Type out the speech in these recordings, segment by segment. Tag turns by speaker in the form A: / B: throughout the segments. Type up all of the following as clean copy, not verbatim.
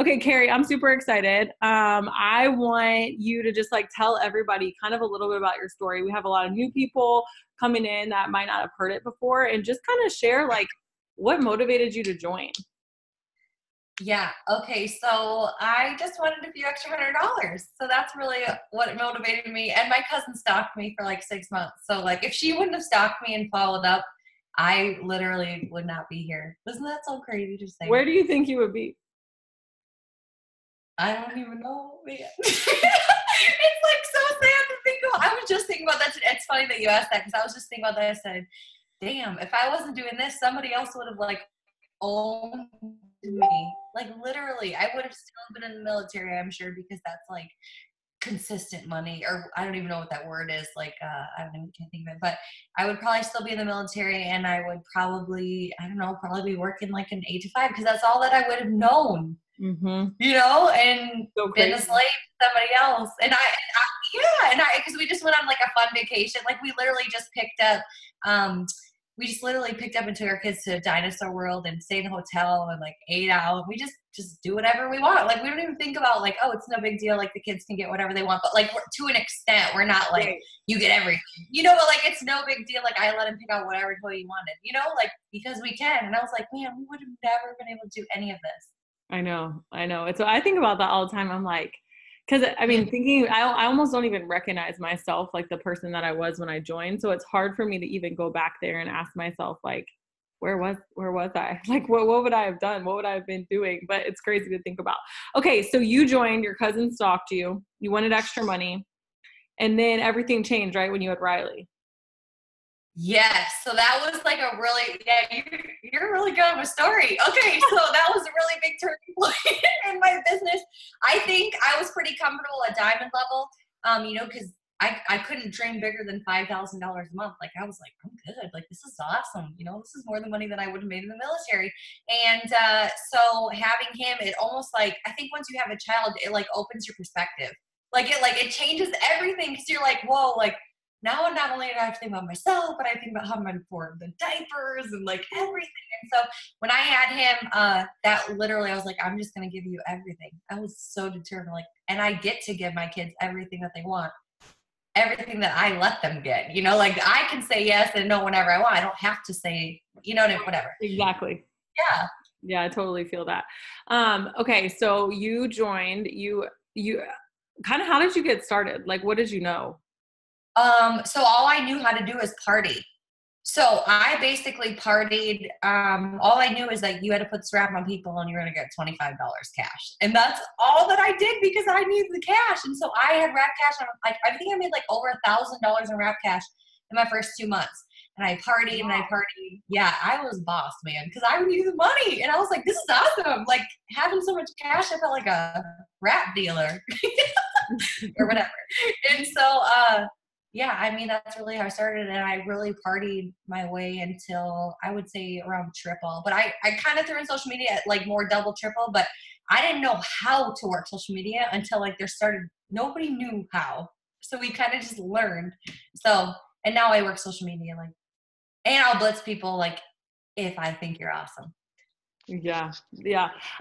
A: Okay, Carrie, I'm super excited. I want you to just like tell everybody kind of a little bit about your story. We have a lot of new people coming in that might not have heard it before, and just kind of share like what motivated you to join.
B: Yeah. Okay. So I just wanted a few extra $100. So that's really what motivated me. And my cousin stalked me for like 6 months. So like if she wouldn't have stalked me and followed up, I literally would not be here. Isn't that so crazy to say?
A: Where do you think you would be?
B: I don't even know, man. It's like so sad to think about. I was just thinking about that. It's funny that you asked that because I was just thinking about that. I said, damn, if I wasn't doing this, somebody else would have like owned me. Like literally, I would have still been in the military, I'm sure, because that's like consistent money, or I don't even know what that word is. Like, I don't even can't think of it, but I would probably still be in the military, and I would probably, I don't know, probably be working like an 8 to 5 because that's all that I would have known,
A: Mm-hmm.
B: and
A: So
B: been a
A: crazy.
B: slave to somebody else. Yeah, because we just went on like a fun vacation. Like we literally just picked up, and took our kids to Dinosaur World and stayed in the hotel and like ate out. We just do whatever we want. Like we don't even think about like, oh, it's no big deal. Like the kids can get whatever they want. But like to an extent, we're not like
A: Right.
B: you get everything, but like it's no big deal. Like I let him pick out whatever toy he wanted, like because we can. And I was like, man, we would have never been able to do any of this.
A: I know. And so I think about that all the time. I'm like, because I
B: Yeah.
A: mean, thinking, I almost don't even recognize myself like the person that I was when I joined. So it's hard for me to even go back there and ask myself, like, where was I? Like, what would I have done? What would I have been doing? But it's crazy to think about. Okay, so you joined, your cousin stalked you, you wanted extra money, and then everything changed, right, when you had Riley.
B: Yes. So that was like you're really good with story. Okay. So that was a really big turning point in my business. I think I was pretty comfortable at diamond level, because I couldn't dream bigger than $5,000 a month. Like I was like, I'm good. Like this is awesome. This is more the money that I would have made in the military. And so having him, it almost like, I think once you have a child, it like opens your perspective. It changes everything because you're like, whoa, like, now not only do I have to think about myself, but I think about how I'm going to afford the diapers and like everything. And so when I had him, that literally, I was like, I'm just going to give you everything. I was so determined, like, and I get to give my kids everything that they want, everything that I let them get, like I can say yes and no whenever I want. I don't have to say, whatever.
A: Exactly.
B: Yeah.
A: Yeah, I totally feel that. Okay, so you joined, you kind of, how did you get started? Like, what did you know?
B: So all I knew how to do is party. So I basically partied. All I knew is that you had to put strap on people and you're going to get $25 cash. And that's all that I did because I needed the cash. And so I had wrap cash. I think I made like over $1,000 in wrap cash in my first 2 months. And I partied and I partied. Yeah, I was boss, man, because I needed the money. And I was like, this is awesome. Like having so much cash, I felt like a rap dealer or whatever. And so, yeah, I mean, that's really how I started. And I really partied my way until I would say around triple. But I kind of threw in social media at like more double, triple. But I didn't know how to work social media until like nobody knew how. So we kind of just learned. So, and now I work social media and I'll blitz people like if I think you're awesome.
A: Yeah.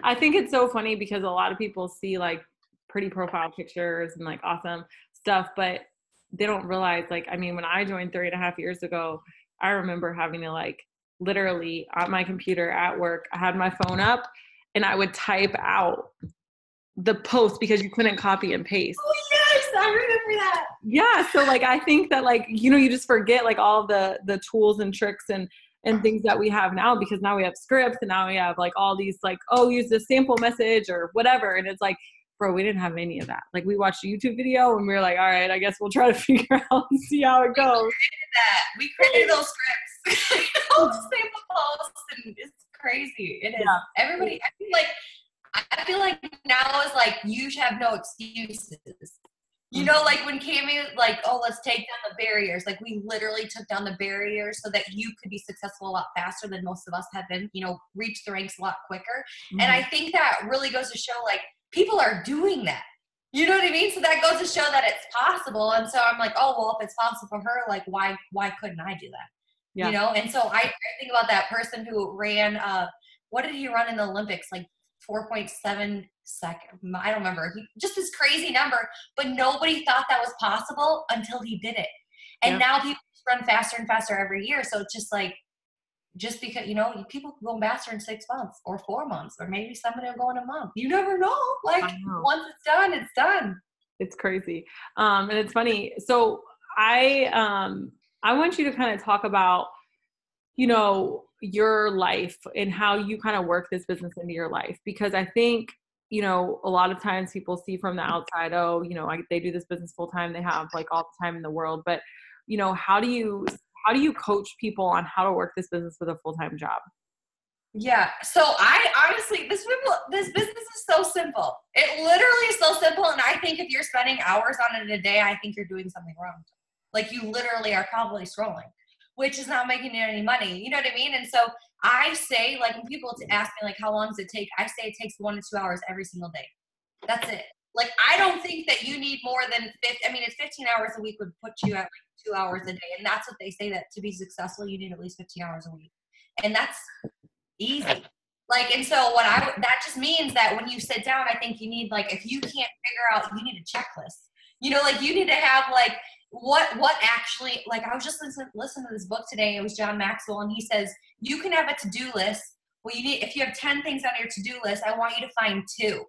A: I think it's so funny because a lot of people see like pretty profile pictures and like awesome stuff, but they don't realize, like, I mean, when I joined 3.5 years ago, I remember having to like literally on my computer at work, I had my phone up and I would type out the post because you couldn't copy and paste.
B: Oh yes, I remember that.
A: Yeah. So like, I think that like, you just forget like all the tools and tricks and things that we have now, because now we have scripts and now we have like all these like, oh, use this sample message or whatever. And it's like, bro, we didn't have any of that. Like we watched a YouTube video and we were like, all right, I guess we'll try to figure out and see how it goes.
B: We created those scripts. All the sample posts, and it's crazy. It is. Yeah. Everybody, I feel like now is like you have no excuses. Like when Cammie like, oh, let's take down the barriers. Like we literally took down the barriers so that you could be successful a lot faster than most of us have been, reach the ranks a lot quicker. Mm-hmm. And I think that really goes to show like people are doing that. You know what I mean? So that goes to show that it's possible. And so I'm like, oh, well, if it's possible for her, like why couldn't I do that? Yeah. And so I think about that person who ran, what did he run in the Olympics? Like 4.7 second. I don't remember. Just this crazy number, but nobody thought that was possible until he did it. And now people just run faster and faster every year. So it's just like, just because, you know, people go faster in 6 months or 4 months, or maybe somebody will go in a month. You never know. Like once it's done, it's done.
A: It's crazy. And it's funny. So I want you to kind of talk about, you know, your life and how you kind of work this business into your life, because I think, you know, a lot of times people see from the outside, oh, you know, like they do this business full time, they have like all the time in the world, but you know, how do you coach people on how to work this business with a full-time job?
B: Yeah. So I honestly, this business is so simple. It literally is so simple. And I think if you're spending hours on it a day, I think you're doing something wrong. Like you literally are probably scrolling, which is not making you any money. You know what I mean? And so I say, like, when people ask me, like, how long does it take? I say it takes 1 to 2 hours every single day. That's it. Like, I don't think that you need more than 50. I mean, it's 15 hours a week would put you at like 2 hours a day. And that's what they say, that to be successful, you need at least 15 hours a week. And that's easy. Like, and so that just means that when you sit down, I think you need, like, if you can't figure out, you need a checklist. You know, like you need to have like, what actually, like I was just listening to this book today. It was John Maxwell. And he says, you can have a to-do list. Well, if you have 10 things on your to-do list, I want you to find 2.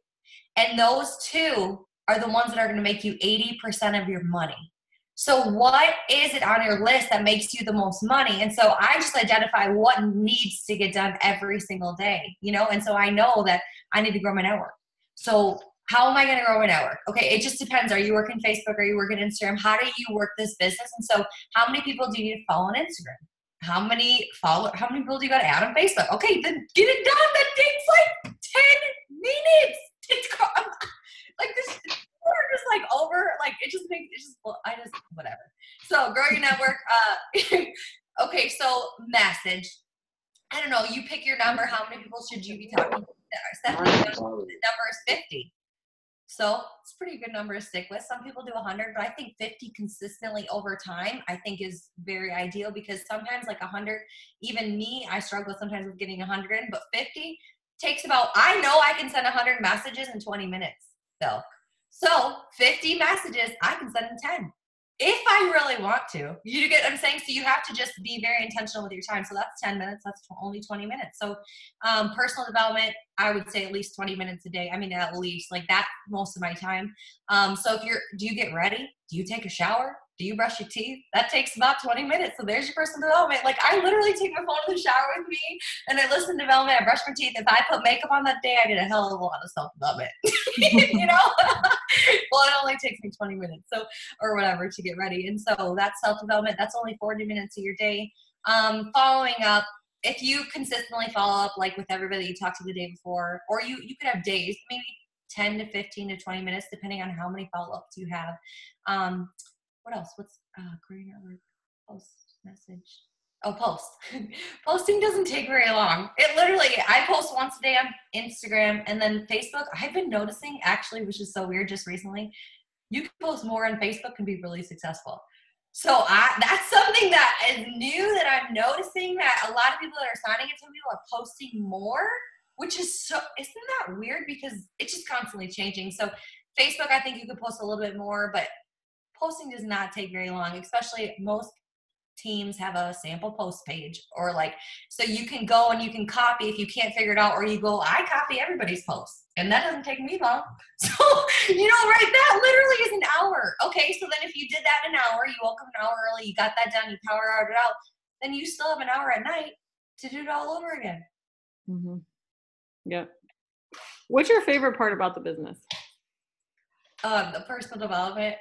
B: And those 2 are the ones that are going to make you 80% of your money. So what is it on your list that makes you the most money? And so I just identify what needs to get done every single day, you know? And so I know that I need to grow my network. So how am I going to grow my network? Okay, it just depends. Are you working Facebook? Are you working Instagram? How do you work this business? And so how many people do you need to follow on Instagram? How many people do you got to add on Facebook? Okay, then get it done. That takes like 10 minutes. Like this, we're just like over, like whatever. So grow your network. Okay, so message. I don't know. You pick your number. How many people should you be talking to? The number is 50. So it's a pretty good number to stick with. Some people do 100, but I think 50 consistently over time, I think is very ideal, because sometimes like 100, even me, I struggle sometimes with getting 100, but 50 takes about, I know I can send 100 messages in 20 minutes though. So 50 messages, I can send in 10. If I really want to. You get what I'm saying? So you have to just be very intentional with your time. So that's 10 minutes. That's only 20 minutes. So personal development, I would say at least 20 minutes a day. I mean, at least like that most of my time. So do you get ready? Do you take a shower? Do you brush your teeth? That takes about 20 minutes. So there's your personal development. Like I literally take my phone in the shower with me and I listen to development. I brush my teeth. If I put makeup on that day, I get a hell of a lot of self-development, you know? Well, it only takes me 20 minutes. So, or whatever to get ready. And so that's self-development. That's only 40 minutes of your day. Following up, if you consistently follow up, like with everybody you talked to the day before, or you could have days, maybe 10 to 15 to 20 minutes, depending on how many follow-ups you have. What else? What's green network? Post message. Oh, post. Posting doesn't take very long. It literally, I post once a day on Instagram, and then Facebook. I've been noticing actually, which is so weird, just recently, you can post more on Facebook and be really successful. So that's something that is new that I'm noticing, that a lot of people that are signing into me are posting more, which is so, isn't that weird? Because it's just constantly changing. So Facebook, I think you could post a little bit more, but posting does not take very long, especially most teams have a sample post page, or like, so you can go and you can copy if you can't figure it out, or you go, I copy everybody's posts, and that doesn't take me long. So, you know, right, that literally is an hour. Okay, so then if you did that in an hour, you woke up an hour early, you got that done, you power it out, then you still have an hour at night to do it all over again.
A: Mm-hmm. Yep. What's your favorite part about the business?
B: The personal development.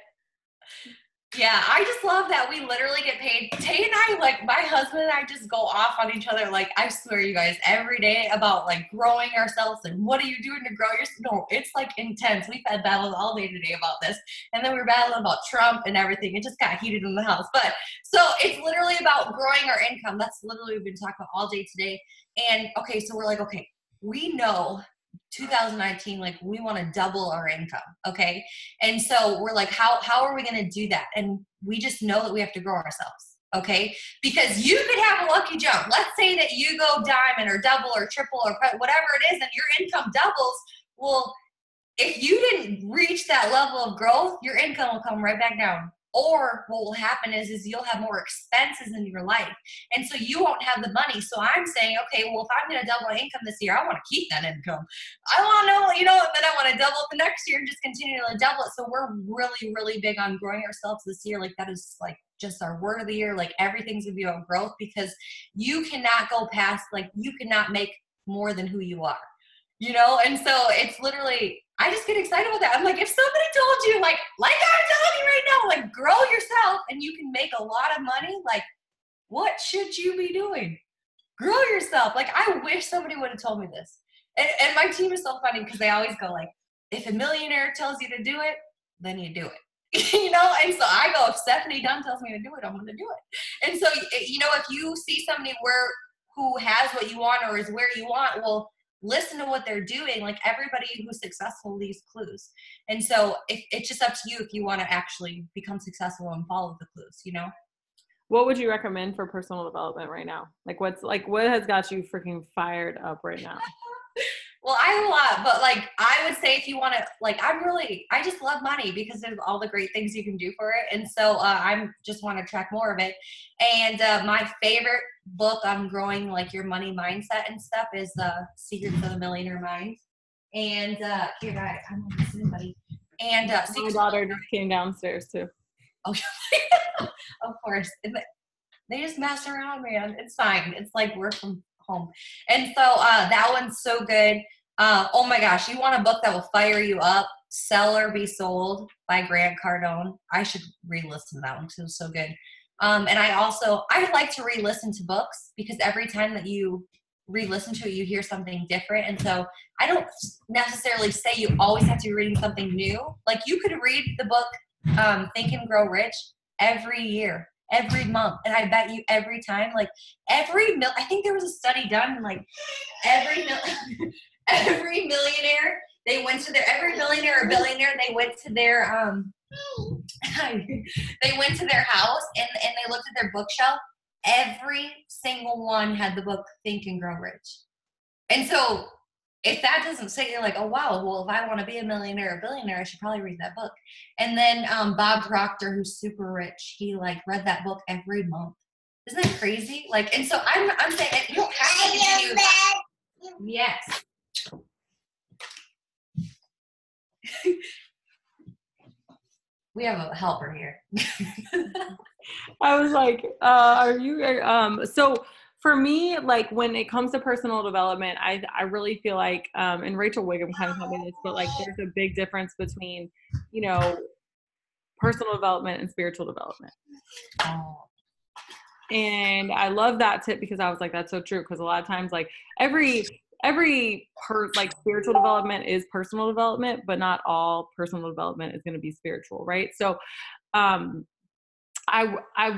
B: Yeah, I just love that we literally get paid. Tay and I, like, my husband and I just go off on each other, like, I swear, you guys, every day about, like, growing ourselves and what are you doing to grow yourself? No, it's, like, intense. We've had battles all day today about this. And then we were battling about Trump and everything. It just got heated in the house. But, so it's literally about growing our income. That's literally what we've been talking about all day today. And, okay, so we're like, okay, we know 2019, like, we want to double our income. Okay. And so we're like, how are we going to do that? And we just know that we have to grow ourselves. Okay. Because you could have a lucky jump. Let's say that you go diamond or double or triple or whatever it is, and your income doubles. Well, if you didn't reach that level of growth, your income will come right back down. Or what will happen is you'll have more expenses in your life. And so you won't have the money. So I'm saying, okay, well, if I'm going to double my income this year, I want to keep that income. I want to know, and then I want to double it the next year and just continue to double it. So we're really, really big on growing ourselves this year. Like that is like just our word of the year. Like everything's going to be about growth, because you cannot go past, like you cannot make more than who you are. And so it's literally, I just get excited about that. I'm like, if somebody told you, like I'm telling you right now, like grow yourself and you can make a lot of money, like what should you be doing? Grow yourself. Like I wish somebody would have told me this. And my team is so funny because they always go like, if a millionaire tells you to do it, then you do it. And so I go, if Stephanie Dunn tells me to do it, I'm going to do it. And so, if you see somebody who has what you want or is where you want, well, listen to what they're doing. Like everybody who's successful leaves clues. And so it's just up to you if you want to actually become successful and follow the clues,
A: What would you recommend for personal development right now? Like what has got you freaking fired up right now?
B: Well, I have a lot, but like I would say if you want to, like I just love money because of all the great things you can do for it. And so I just want to track more of it. And my favorite book on growing like your money mindset and stuff is Secrets of the Millionaire Mind. And here, I'm not listening, buddy. And
A: my daughter just came downstairs too.
B: Oh, of course. They just mess around, man. It's fine. It's like we're from home. And so that one's so good. Oh my gosh, you want a book that will fire you up? Sell or Be Sold by Grant Cardone. I should re-listen to that one because it was so good. And I like to re-listen to books because every time that you re-listen to it, you hear something different. And so I don't necessarily say you always have to be reading something new. Like you could read the book Think and Grow Rich every year, every month. And I bet you every time, like I think there was a study done, like every millionaire, every millionaire or billionaire, they went to their house and they looked at their bookshelf. Every single one had the book Think and Grow Rich. And so if that doesn't say, you're like, oh wow, well if I want to be a millionaire or billionaire, I should probably read that book. And then Bob Proctor, who's super rich, he like read that book every month. Isn't that crazy? Like, and so I'm saying you don't have to continue. Yes. We have a helper here.
A: I was like, are you, so for me, like when it comes to personal development, I really feel like, and Rachel Wiggum kind of told me this, but like there's a big difference between, personal development and spiritual development. And I love that tip because I was like, that's so true. Because a lot of times, like every spiritual development is personal development, but not all personal development is going to be spiritual, right? So, I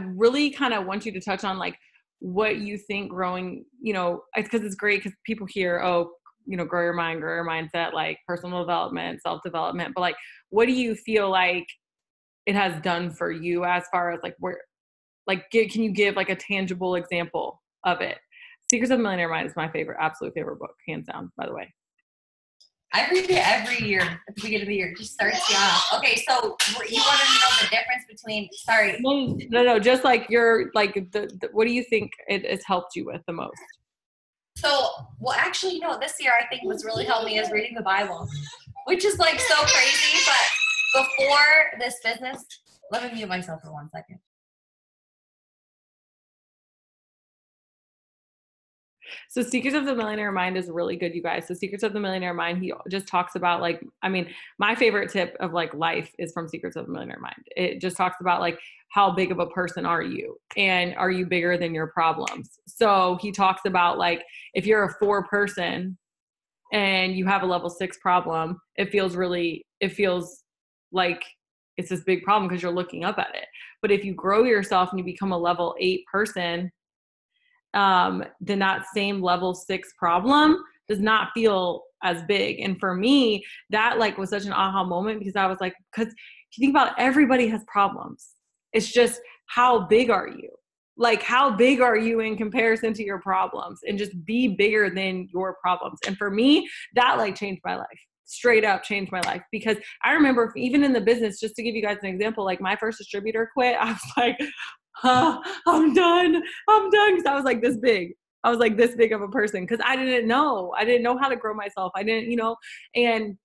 A: really kind of want you to touch on like what you think growing, because it's great because people hear, grow your mind, grow your mindset, like personal development, self-development, but like, what do you feel like it has done for you as far as like where, like, can you give like a tangible example of it? Secrets of the Millionaire Mind is my absolute favorite book, hands down, by the way.
B: I read it every year at the beginning of the year. Just starts you off. Okay, so you want to know the difference between, sorry.
A: No, just like your, like, the what do you think it has helped you with the most?
B: So, well, actually, this year I think what's really helped me is reading the Bible, which is like so crazy. But before this business, let me mute myself for 1 second.
A: So Secrets of the Millionaire Mind is really good, you guys. So Secrets of the Millionaire Mind, he just talks about like, my favorite tip of like life is from Secrets of the Millionaire Mind. It just talks about like, how big of a person are you? And are you bigger than your problems? So he talks about like, if you're a 4 person and you have a level 6 problem, it feels like it's this big problem because you're looking up at it. But if you grow yourself and you become a level 8 person, then that same level 6 problem does not feel as big. And for me, that like was such an aha moment because I was like, because if you think about it, everybody has problems. It's just how big are you? Like, how big are you in comparison to your problems, and just be bigger than your problems. And for me, that like changed my life. Straight up changed my life, because I remember even in the business, just to give you guys an example, like my first distributor quit. I was like, I'm done. Cause I was like this big. I was like this big of a person. Cause I didn't know how to grow myself. I didn't, and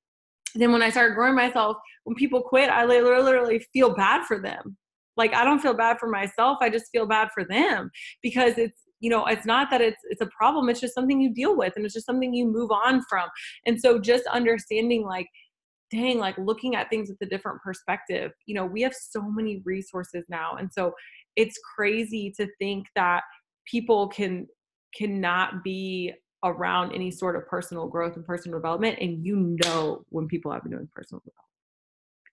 A: then when I started growing myself, when people quit, I literally feel bad for them. Like, I don't feel bad for myself. I just feel bad for them, because it's not that it's a problem. It's just something you deal with, and it's just something you move on from. And so just understanding, like, dang, like looking at things with a different perspective, we have so many resources now. And so it's crazy to think that people cannot be around any sort of personal growth and personal development. And when people have been doing personal development,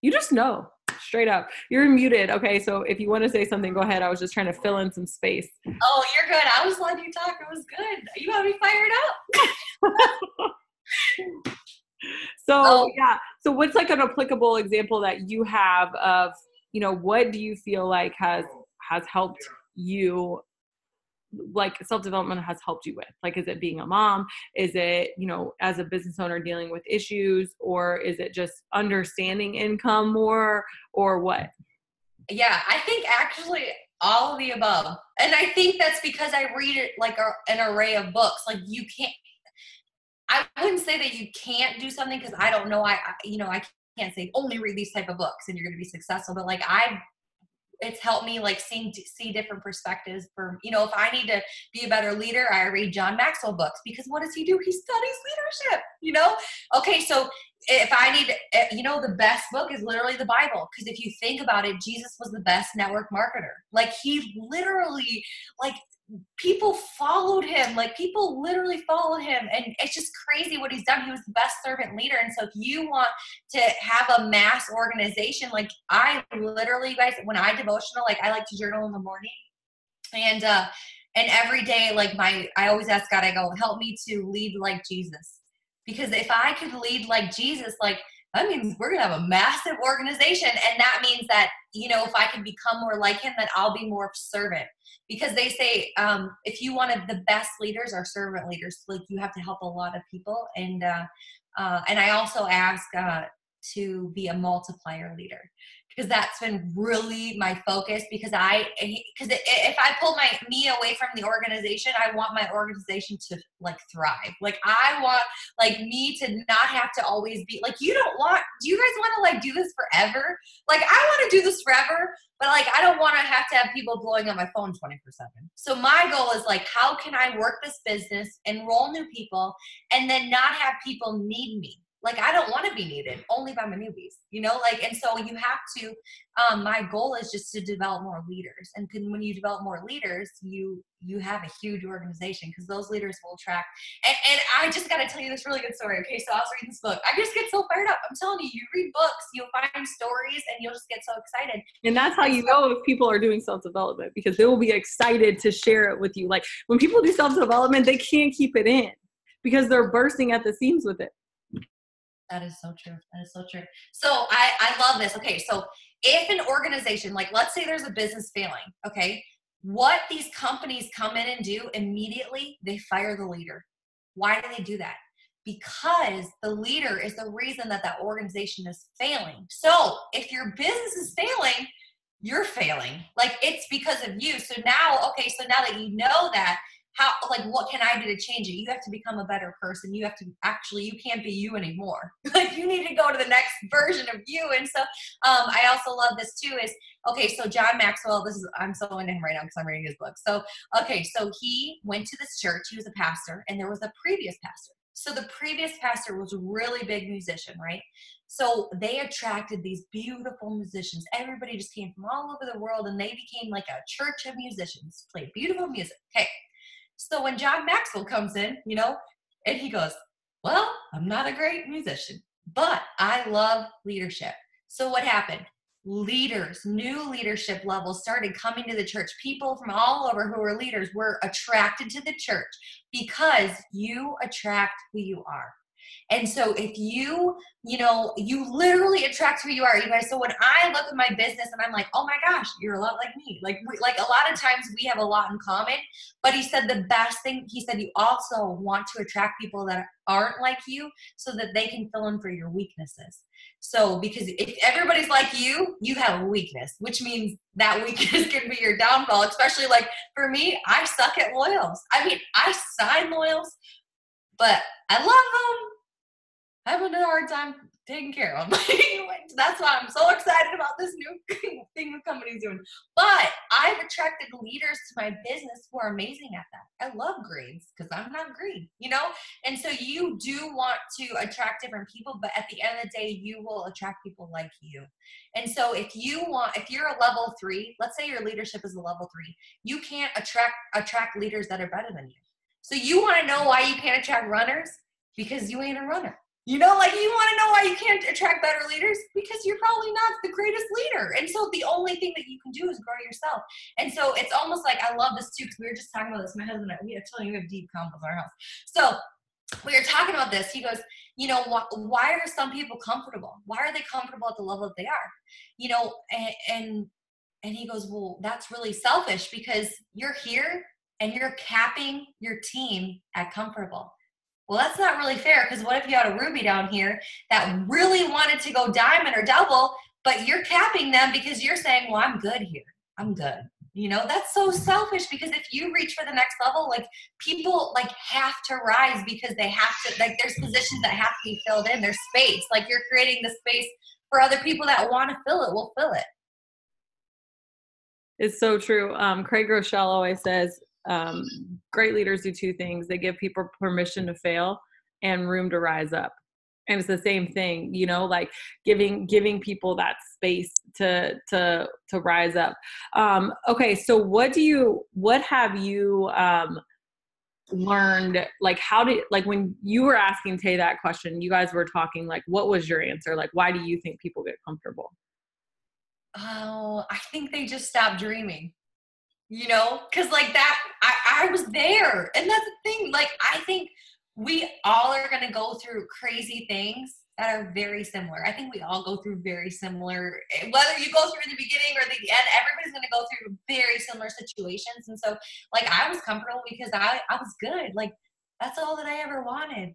A: you just know. Straight up. You're muted. Okay, so if you want to say something, go ahead. I was just trying to fill in some space.
B: Oh, you're good. I was letting you talk. It was good. You got me fired up.
A: Yeah. So what's like an applicable example that you have of, what do you feel like has helped you, like self-development has helped you with? Like, is it being a mom? Is it, as a business owner dealing with issues, or is it just understanding income more, or what?
B: Yeah, I think actually all of the above. And I think that's because I read it like an array of books. Like, I wouldn't say that you can't do something, because I don't know. I can't say only read these type of books and you're going to be successful. But like, it's helped me like see different perspectives. For, if I need to be a better leader, I read John Maxwell books, because what does he do? He studies leadership, Okay, so if I need, the best book is literally the Bible. Because if you think about it, Jesus was the best network marketer. Like, he literally, like, people followed him. Like, people literally followed him. And it's just crazy what he's done. He was the best servant leader. And so if you want to have a mass organization, like, I literally, guys, when I devotional, like, I like to journal in the morning. And every day, like, I always ask God, I go, help me to lead like Jesus. Because if I could lead like Jesus, like, that means we're going to have a massive organization. And that means that, if I can become more like him, then I'll be more servant. Because they say, if you wanted the best leaders are servant leaders, like, you have to help a lot of people. And I also ask to be a multiplier leader, because that's been really my focus. Because if I pull me away from the organization, I want my organization to like thrive. Like, I want like me to not have to always be like, do you guys want to like do this forever? Like, I want to do this forever, but like, I don't want to have people blowing up my phone 24/7. So my goal is like, how can I work this business, enroll new people, and then not have people need me? Like, I don't want to be needed only by my newbies, and so you have to, my goal is just to develop more leaders. And when you develop more leaders, you have a huge organization, because those leaders will attract. And I just got to tell you this really good story. Okay. So I was reading this book. I just get so fired up. I'm telling you, you read books, you'll find stories, and you'll just get so excited.
A: And that's how you know if people are doing self-development, because they will be excited to share it with you. Like, when people do self-development, they can't keep it in, because they're bursting at the seams with it.
B: That is so true. That is so true. So I love this. Okay. So if an organization, like, let's say there's a business failing, okay, what these companies come in and do immediately, they fire the leader. Why do they do that? Because the leader is the reason that organization is failing. So if your business is failing, you're failing. Like, it's because of you. So now that you know that, what can I do to change it? You have to become a better person. You have to you can't be you anymore. Like, you need to go to the next version of you. And so, I also love this too so John Maxwell, I'm so into him right now because I'm reading his book. So he went to this church. He was a pastor, and there was a previous pastor. So the previous pastor was a really big musician, right? So they attracted these beautiful musicians. Everybody just came from all over the world, and they became like a church of musicians, played beautiful music. Okay. So when John Maxwell comes in, and he goes, well, I'm not a great musician, but I love leadership. So what happened? New leadership levels started coming to the church. People from all over who were leaders were attracted to the church, because you attract who you are. And so if you literally attract who you are, you guys. So when I look at my business and I'm like, oh my gosh, you're a lot like me. Like a lot of times we have a lot in common, but he said the best thing, he said, you also want to attract people that aren't like you so that they can fill in for your weaknesses. So because if everybody's like you, you have a weakness, which means that weakness can be your downfall, especially like for me, I suck at loyals. I mean, I sign loyals, but I love them. Having a hard time taking care of them. That's why I'm so excited about this new thing the company's doing. But I've attracted leaders to my business who are amazing at that. I love greens because I'm not green, And so you do want to attract different people, but at the end of the day, you will attract people like you. And so if you're a level 3, let's say your leadership is a level 3, you can't attract leaders that are better than you. So you want to know why you can't attract runners? Because you ain't a runner. You want to know why you can't attract better leaders? Because you're probably not the greatest leader. And so the only thing that you can do is grow yourself. And so it's almost like, I love this too, because we were just talking about this. My husband and I, we have deep conflicts in our house. So we were talking about this. He goes, why are some people comfortable? Why are they comfortable at the level that they are? And he goes, well, that's really selfish because you're here and you're capping your team at comfortable. Well, that's not really fair, because what if you had a Ruby down here that really wanted to go diamond or double, but you're capping them because you're saying, well, I'm good here. I'm good. That's so selfish, because if you reach for the next level, like people have to rise because they have to, there's positions that have to be filled in. There's space. You're creating the space for other people that want to fill it will fill it.
A: It's so true. Craig Rochelle always says, great leaders do 2 things. They give people permission to fail and room to rise up. And it's the same thing, giving people that space to rise up. Okay. So what have you, learned? When you were asking Tay that question, you guys were talking, what was your answer? Why do you think people get comfortable?
B: Oh, I think they just stopped dreaming. Because that, I was there. And that's the thing. I think we all are going to go through crazy things that are very similar. I think we all go through very similar, whether you go through the beginning or the end, everybody's going to go through very similar situations. And so, I was comfortable because I was good. That's all that I ever wanted.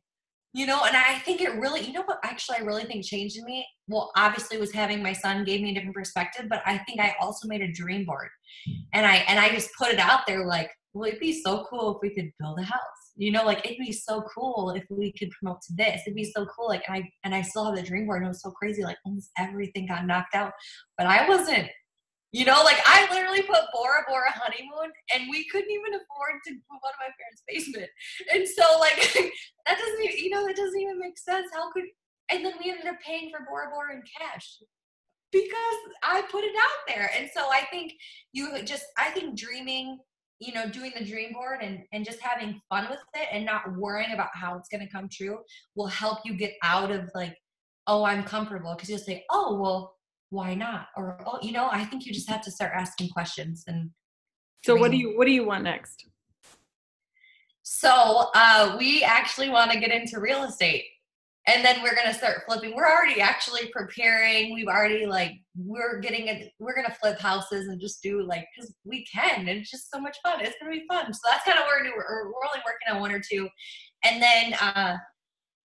B: And I think it really, what actually I really think changed in me, well, obviously was having my son gave me a different perspective, but I think I also made a dream board. And I just put it out there well, it'd be so cool if we could build a house. It'd be so cool if we could promote to this. It'd be so cool. And I still have the dream board, and it was so crazy. Almost everything got knocked out, but I wasn't. I literally put Bora Bora honeymoon, and we couldn't even afford to move out of my parents' basement. And so, that doesn't even make sense. And then we ended up paying for Bora Bora in cash because I put it out there. And so I think dreaming, doing the dream board and just having fun with it and not worrying about how it's going to come true will help you get out of oh, I'm comfortable. Because you'll say, oh, well, why not? Or, oh, I think you just have to start asking questions. And
A: so what do you want next?
B: So we actually want to get into real estate, and then we're going to start flipping. We're already actually preparing. We've already we're going to flip houses and just do because we can, and it's just so much fun. It's going to be fun. So that's kind of what we're only working on 1 or 2. And then,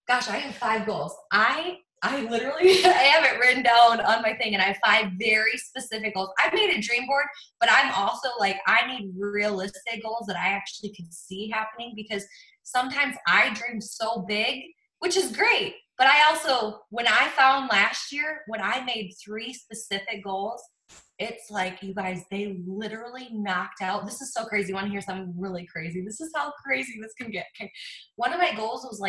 B: gosh, I have 5 goals. I literally I have it written down on my thing, and I have 5 very specific goals. I made a dream board, but I'm also I need realistic goals that I actually can see happening, because sometimes I dream so big, which is great. But I also, when I found last year, when I made 3 specific goals, it's you guys, they literally knocked out. This is so crazy. You want to hear something really crazy? This is how crazy this can get. Okay. One of my goals was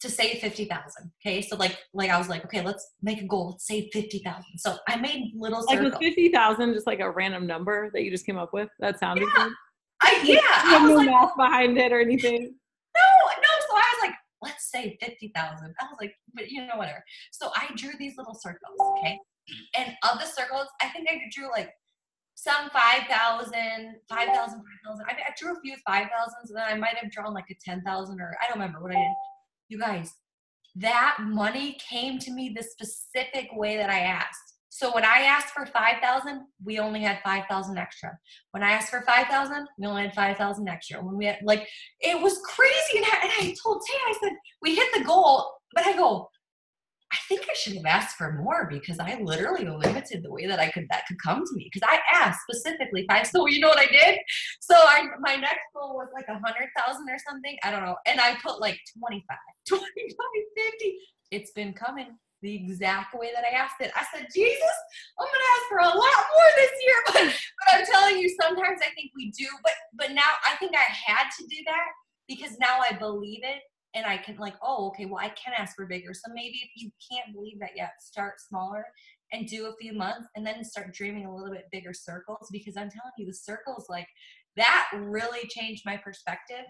B: to save 50,000. Okay. So I was okay, let's make a goal. Let's save 50,000. So I made little circles.
A: Was 50,000 just a random number that you just came up with? That sounded good.
B: I
A: was no math behind it or anything.
B: No. So I was let's save 50,000. I was but whatever. So I drew these little circles. Okay. And of the circles, I think I drew some 5,000. I drew a few 5,000s, and then I might have drawn a 10,000, or I don't remember what I did. You guys, that money came to me the specific way that I asked. So when I asked for 5,000, we only had 5,000 extra. When I asked for 5,000, we only had 5,000 extra. When we had, like, it was crazy. And I told Tay, I said, we hit the goal, but I go, I think I should have asked for more because I literally limited the way that that could come to me. Because I asked specifically 5. So you know what I did? So my next goal was like 100,000 or something. I don't know. And I put like 25, 50. It's been coming the exact way that I asked it. I said, Jesus, I'm going to ask for a lot more this year. But I'm telling you, sometimes I think we do. But now I think I had to do that because now I believe it. And I can like, oh, okay, well, I can ask for bigger. So maybe if you can't believe that yet, start smaller and do a few months and then start dreaming a little bit bigger circles, because I'm telling you, the circles, like, that really changed my perspective.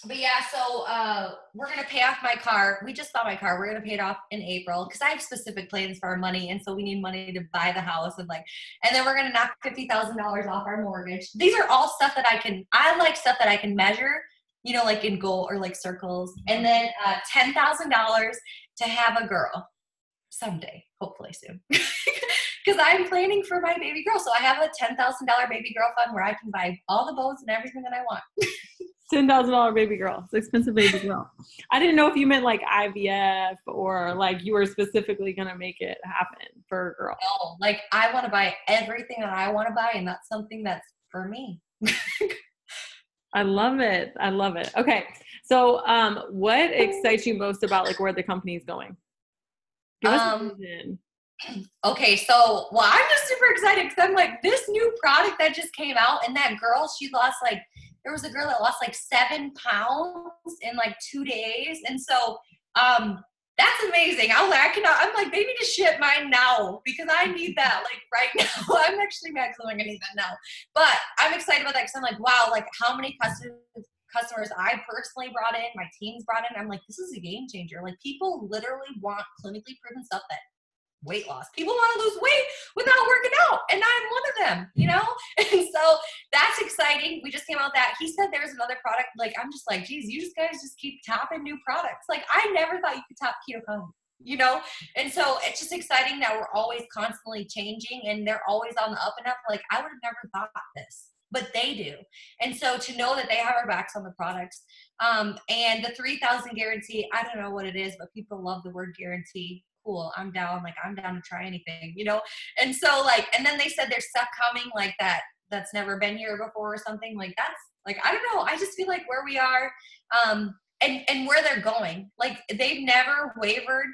B: But yeah, so we're going to pay off my car. We just bought my car. We're going to pay it off in April because I have specific plans for our money. And so we need money to buy the house and then we're going to knock $50,000 off our mortgage. These are all stuff that I like stuff that I can measure, you know, like in goal or like circles. And then $10,000 to have a girl someday, hopefully soon. Because I'm planning for my baby girl. So I have a $10,000 baby girl fund where I can buy all the bows and everything that I want.
A: $10,000 baby girl. It's expensive baby girl. I didn't know if you meant like IVF or like you were specifically going to make it happen for a girl.
B: No, like I want to buy everything that I want to buy, and that's something that's for me.
A: I love it. I love it. Okay. So what excites you most about like where the company is going? Give us a vision.
B: Okay, so, well, I'm just super excited because I'm like, this new product that just came out, and that girl, she lost like, there was a girl that lost like 7 pounds in like 2 days. And so, that's amazing. I'm like, they need to ship mine now because I need that like right now. I'm actually maximum, I need that now. But I'm excited about that because I'm like, wow, like how many customers I personally brought in, my team's brought in. I'm like, this is a game changer. Like people literally want clinically proven stuff that weight loss. People want to lose weight without working out. And I'm one of them, you know? And so that's exciting. We just came out with that. He said there's another product. Like, I'm just like, geez, you guys just keep topping new products. Like, I never thought you could top keto comedy, you know? And so it's just exciting that we're always constantly changing and they're always on the up and up. Like, I would have never thought this, but they do. And so to know that they have our backs on the products, and the 3,000 guarantee, I don't know what it is, but people love the word guarantee. Cool, I'm down. Like, I'm down to try anything, you know? And so like, and then they said there's stuff coming like that's never been here before or something. Like that's like, I don't know. I just feel like where we are, and where they're going, like they've never wavered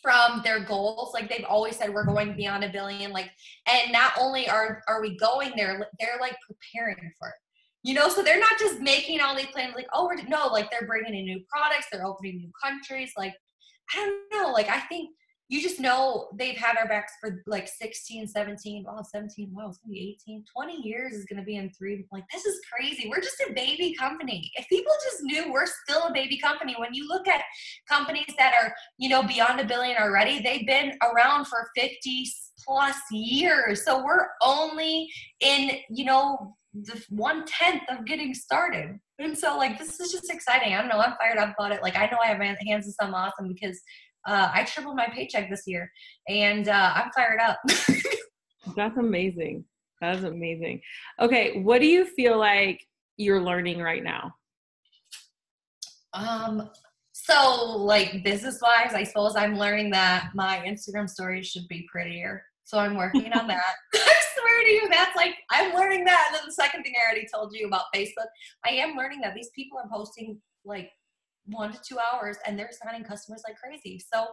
B: from their goals. Like they've always said, we're going beyond $1 billion. Like, and not only are we going there, they're like preparing for it. You know, so they're not just making all these plans like, oh, like they're bringing in new products, they're opening new countries. Like, I don't know. Like, I think you just know they've had our backs for like 16, 17, wow, 17, wow, it's going to be 18, 20 years is going to be in 3. Like, this is crazy. We're just a baby company. If people just knew we're still a baby company, when you look at companies that are, you know, beyond $1 billion already, they've been around for 50 plus years. So we're only in, you know, the 1/10 of getting started. And so like, this is just exciting. I don't know. I'm fired up about it. Like, I know I have my hands in something awesome because I tripled my paycheck this year and I'm fired up.
A: That's amazing. That is amazing. Okay. What do you feel like you're learning right now?
B: So like business wise, I suppose I'm learning that my Instagram stories should be prettier. So I'm working on that. I swear to you, that's like, I'm learning that. And then the second thing I already told you about Facebook, I am learning that these people are posting like 1 to 2 hours and they're signing customers like crazy. So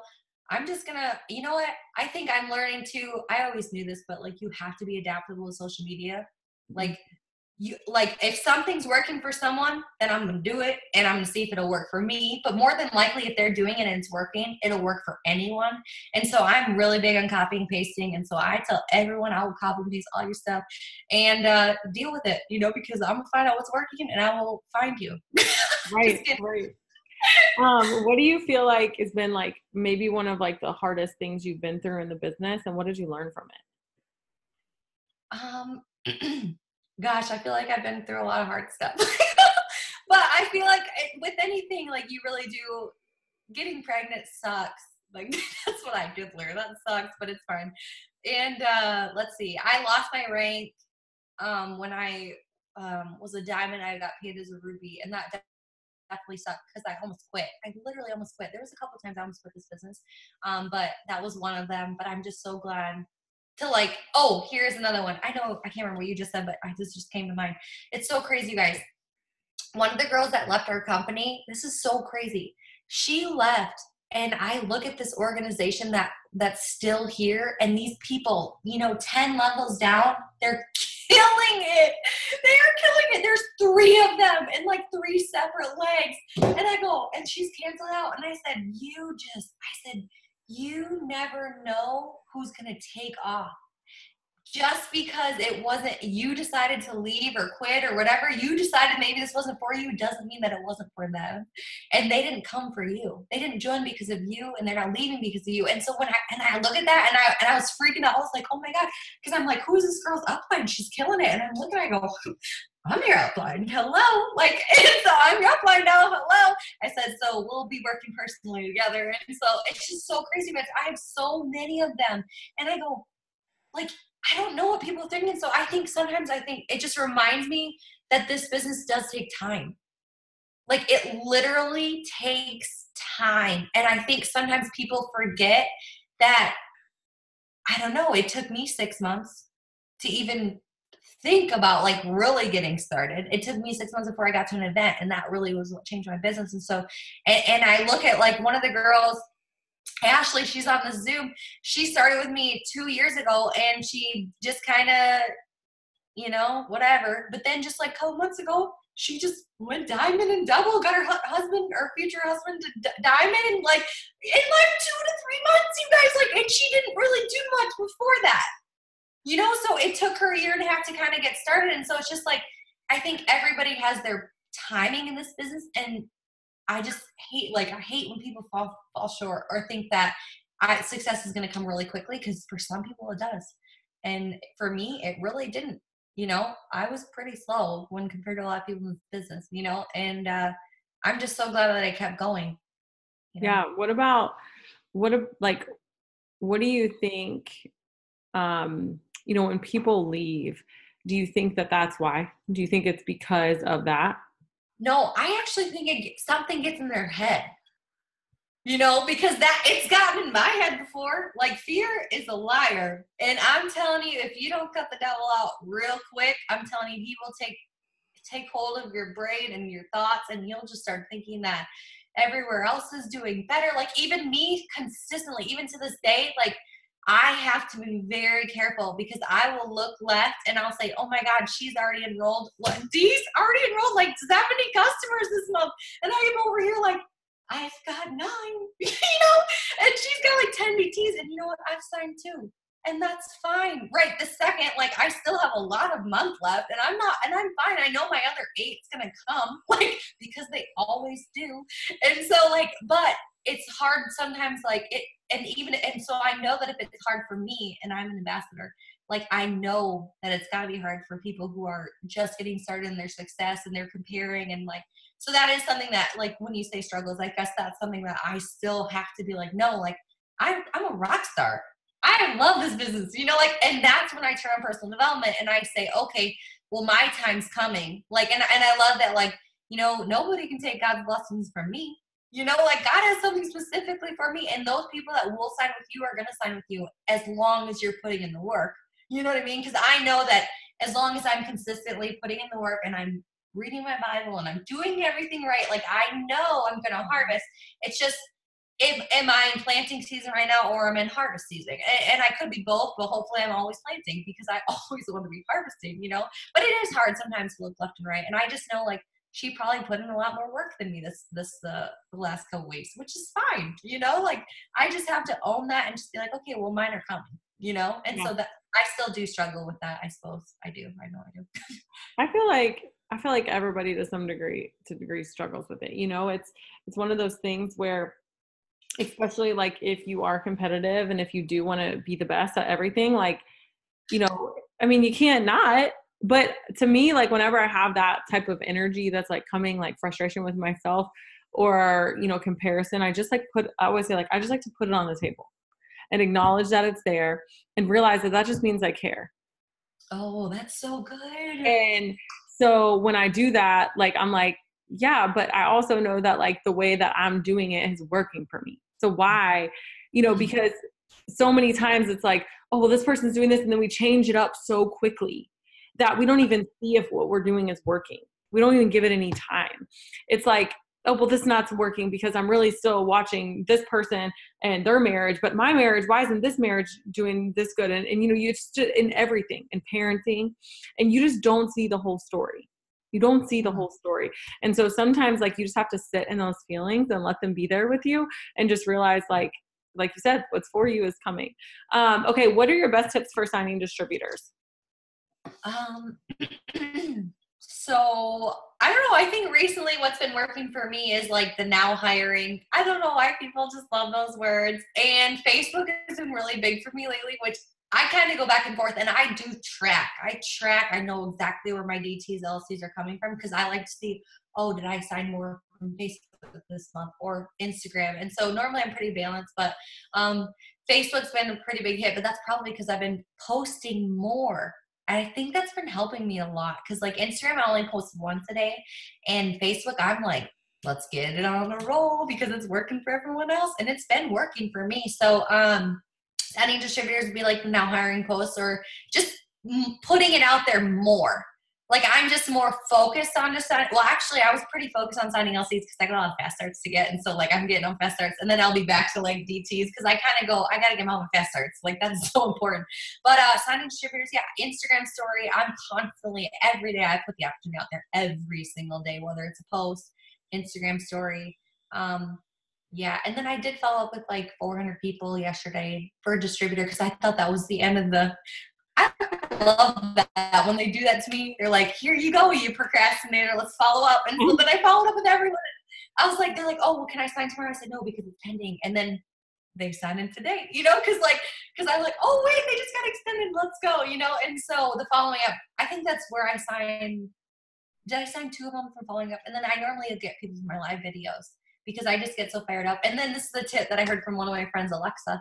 B: I'm just gonna, you know what? I think I'm learning to, I always knew this, but like you have to be adaptable to social media. Like if something's working for someone, then I'm going to do it and I'm going to see if it'll work for me. But more than likely, if they're doing it and it's working, it'll work for anyone. And so I'm really big on copying and pasting. And so I tell everyone I will copy and paste all your stuff and deal with it, you know, because I'm going to find out what's working and I will find you.
A: Right. Right. What do you feel like has been like maybe one of like the hardest things you've been through in the business, and what did you learn from
B: it? Gosh, I feel like I've been through a lot of hard stuff. But I feel like with anything, like you really do, getting pregnant sucks. Like, that's what I did learn. That sucks, but it's fine. And let's see. I lost my rank when I was a diamond. I got paid as a ruby, and that definitely sucked because I almost quit. I literally almost quit. There was a couple times I almost quit this business, but that was one of them. But I'm just so glad to like, oh, here's another one. I know, I can't remember what you just said, but this just came to mind. It's so crazy, you guys. One of the girls that left our company, this is so crazy. She left, and I look at this organization that's still here, and these people, 10 levels down, they're killing it. They are killing it. There's 3 of them in like 3 separate legs. And I go, and she's canceled out. And I said, you never know who's going to take off. Just because it wasn't, you decided to leave or quit or whatever, you decided maybe this wasn't for you, doesn't mean that it wasn't for them. And they didn't come for you. They didn't join because of you, and they're not leaving because of you. And so when I look at that, and I was freaking out, I was like, oh my God, because I'm like, who's this girl's upline? She's killing it. And I'm looking, I go, I'm your upline. Hello. Like, and so I'm your upline now. Hello. I said, so we'll be working personally together. And so it's just so crazy, but I have so many of them. And I go, like, I don't know what people are thinking. So sometimes I think it just reminds me that this business does take time. Like, it literally takes time. And I think sometimes people forget that, I don't know, it took me 6 months to even think about like really getting started. It took me 6 months before I got to an event, and that really was what changed my business. And so, and I look at like one of the girls, Ashley, she's on the Zoom. She started with me 2 years ago, and she just kind of, whatever. But then just like a couple months ago, she just went diamond and double, got her husband or future husband to diamond, and like in like 2 to 3 months, you guys, like, and she didn't really do much before that, so it took her a year and a half to kind of get started. And so it's just like, I think everybody has their timing in this business, and I just hate when people fall short or think that success is going to come really quickly, because for some people it does. And for me, it really didn't. I was pretty slow when compared to a lot of people in this business, and I'm just so glad that I kept going.
A: Yeah. What do you think, when people leave, do you think that that's why? Do you think it's because of that?
B: No, I actually think something gets in their head, because it's gotten in my head before. Like, fear is a liar. And I'm telling you, if you don't cut the devil out real quick, I'm telling you, he will take hold of your brain and your thoughts, and you'll just start thinking that everywhere else is doing better. Like, even me consistently, even to this day, like, I have to be very careful, because I will look left and I'll say, oh my God, she's already enrolled. What? Dee's already enrolled like 70 customers this month. And I am over here like, I've got 9, and she's got like 10 BTs. And you know what? I've signed 2. And that's fine. Right this second, like, I still have a lot of month left, and I'm fine. I know my other 8's going to come, like, because they always do. And so, like, but it's hard sometimes, like, and so I know that if it's hard for me and I'm an ambassador, like, I know that it's got to be hard for people who are just getting started in their success, and they're comparing, and like, so that is something that, like, when you say struggles, I guess that's something that I still have to be like, no, like, I'm a rock star. I love this business, like, and that's when I turn on personal development, and I say, okay, well, my time's coming. Like, and I love that, like, nobody can take God's blessings from me. Like, God has something specifically for me, and those people that will sign with you are going to sign with you as long as you're putting in the work. You know what I mean? Because I know that as long as I'm consistently putting in the work, and I'm reading my Bible, and I'm doing everything right, like, I know I'm going to harvest. It's just, am I in planting season right now, or I'm in harvest season? And I could be both, but hopefully I'm always planting, because I always want to be harvesting, But it is hard sometimes to look left and right. And I just know, like, she probably put in a lot more work than me the last couple weeks, which is fine, Like, I just have to own that and just be like, okay, well, mine are coming, And so that I still do struggle with that. I suppose I do. I know I do.
A: I feel like everybody to some degree struggles with it. It's one of those things where, especially like if you are competitive and if you do want to be the best at everything, like, I mean, you can't not. But to me, like, whenever I have that type of energy that's like coming, like frustration with myself, or, you know, comparison, I always say like, I just like to put it on the table and acknowledge that it's there and realize that that just means I care.
B: Oh, that's so good.
A: And so when I do that, like, I'm like, yeah, but I also know that like the way that I'm doing it is working for me. So why, you know, because so many times it's like, oh, well, this person's doing this. And then we change it up so quickly that we don't even see if what we're doing is working. We don't even give it any time. It's like, oh, well, this not working because I'm really still watching this person and their marriage, but my marriage, why isn't this marriage doing this good? And you know, you just in everything, in parenting, and you just don't see the whole story. You don't see the whole story. And so sometimes like you just have to sit in those feelings and let them be there with you and just realize like you said, what's for you is coming. Okay. What are your best tips for signing distributors?
B: Um, so I don't know. I think recently what's been working for me is like the now hiring. I don't know why people just love those words. And Facebook has been really big for me lately, which I kind of go back and forth, and I do track. I know exactly where my DTs, LCs are coming from because I like to see, oh, did I sign more from Facebook this month or Instagram? And so normally I'm pretty balanced, but Facebook's been a pretty big hit, but that's probably because I've been posting more. I think that's been helping me a lot because like Instagram, I only post once a day, and Facebook, I'm like, let's get it on a roll because it's working for everyone else, and it's been working for me. So signing distributors would be like now hiring posts or just putting it out there more. Like I'm just more focused on just signing. Well, actually, I was pretty focused on signing LCs because I got a lot of fast starts to get, and so like I'm getting on fast starts, and then I'll be back to like DTs because I kind of go, I gotta get my own fast starts. Like that's so important. But signing distributors, yeah, Instagram story. I'm constantly every day. I put the opportunity out there every single day, whether it's a post, Instagram story. Yeah, and then I did follow up with like 400 people yesterday for a distributor because I thought that was the end of the. I love that when they do that to me. They're like, "Here you go, you procrastinator. Let's follow up." And so then I followed up with everyone. I was like, "They're like, oh, well, can I sign tomorrow?" I said, "No, because it's pending." And then they signed in today, you know, because I'm like, "Oh wait, they just got extended. Let's go," you know. And so the following up, I think that's where I signed. Did I sign 2 of them for following up? And then I normally get people from my live videos because I just get so fired up. And then this is the tip that I heard from one of my friends, Alexa,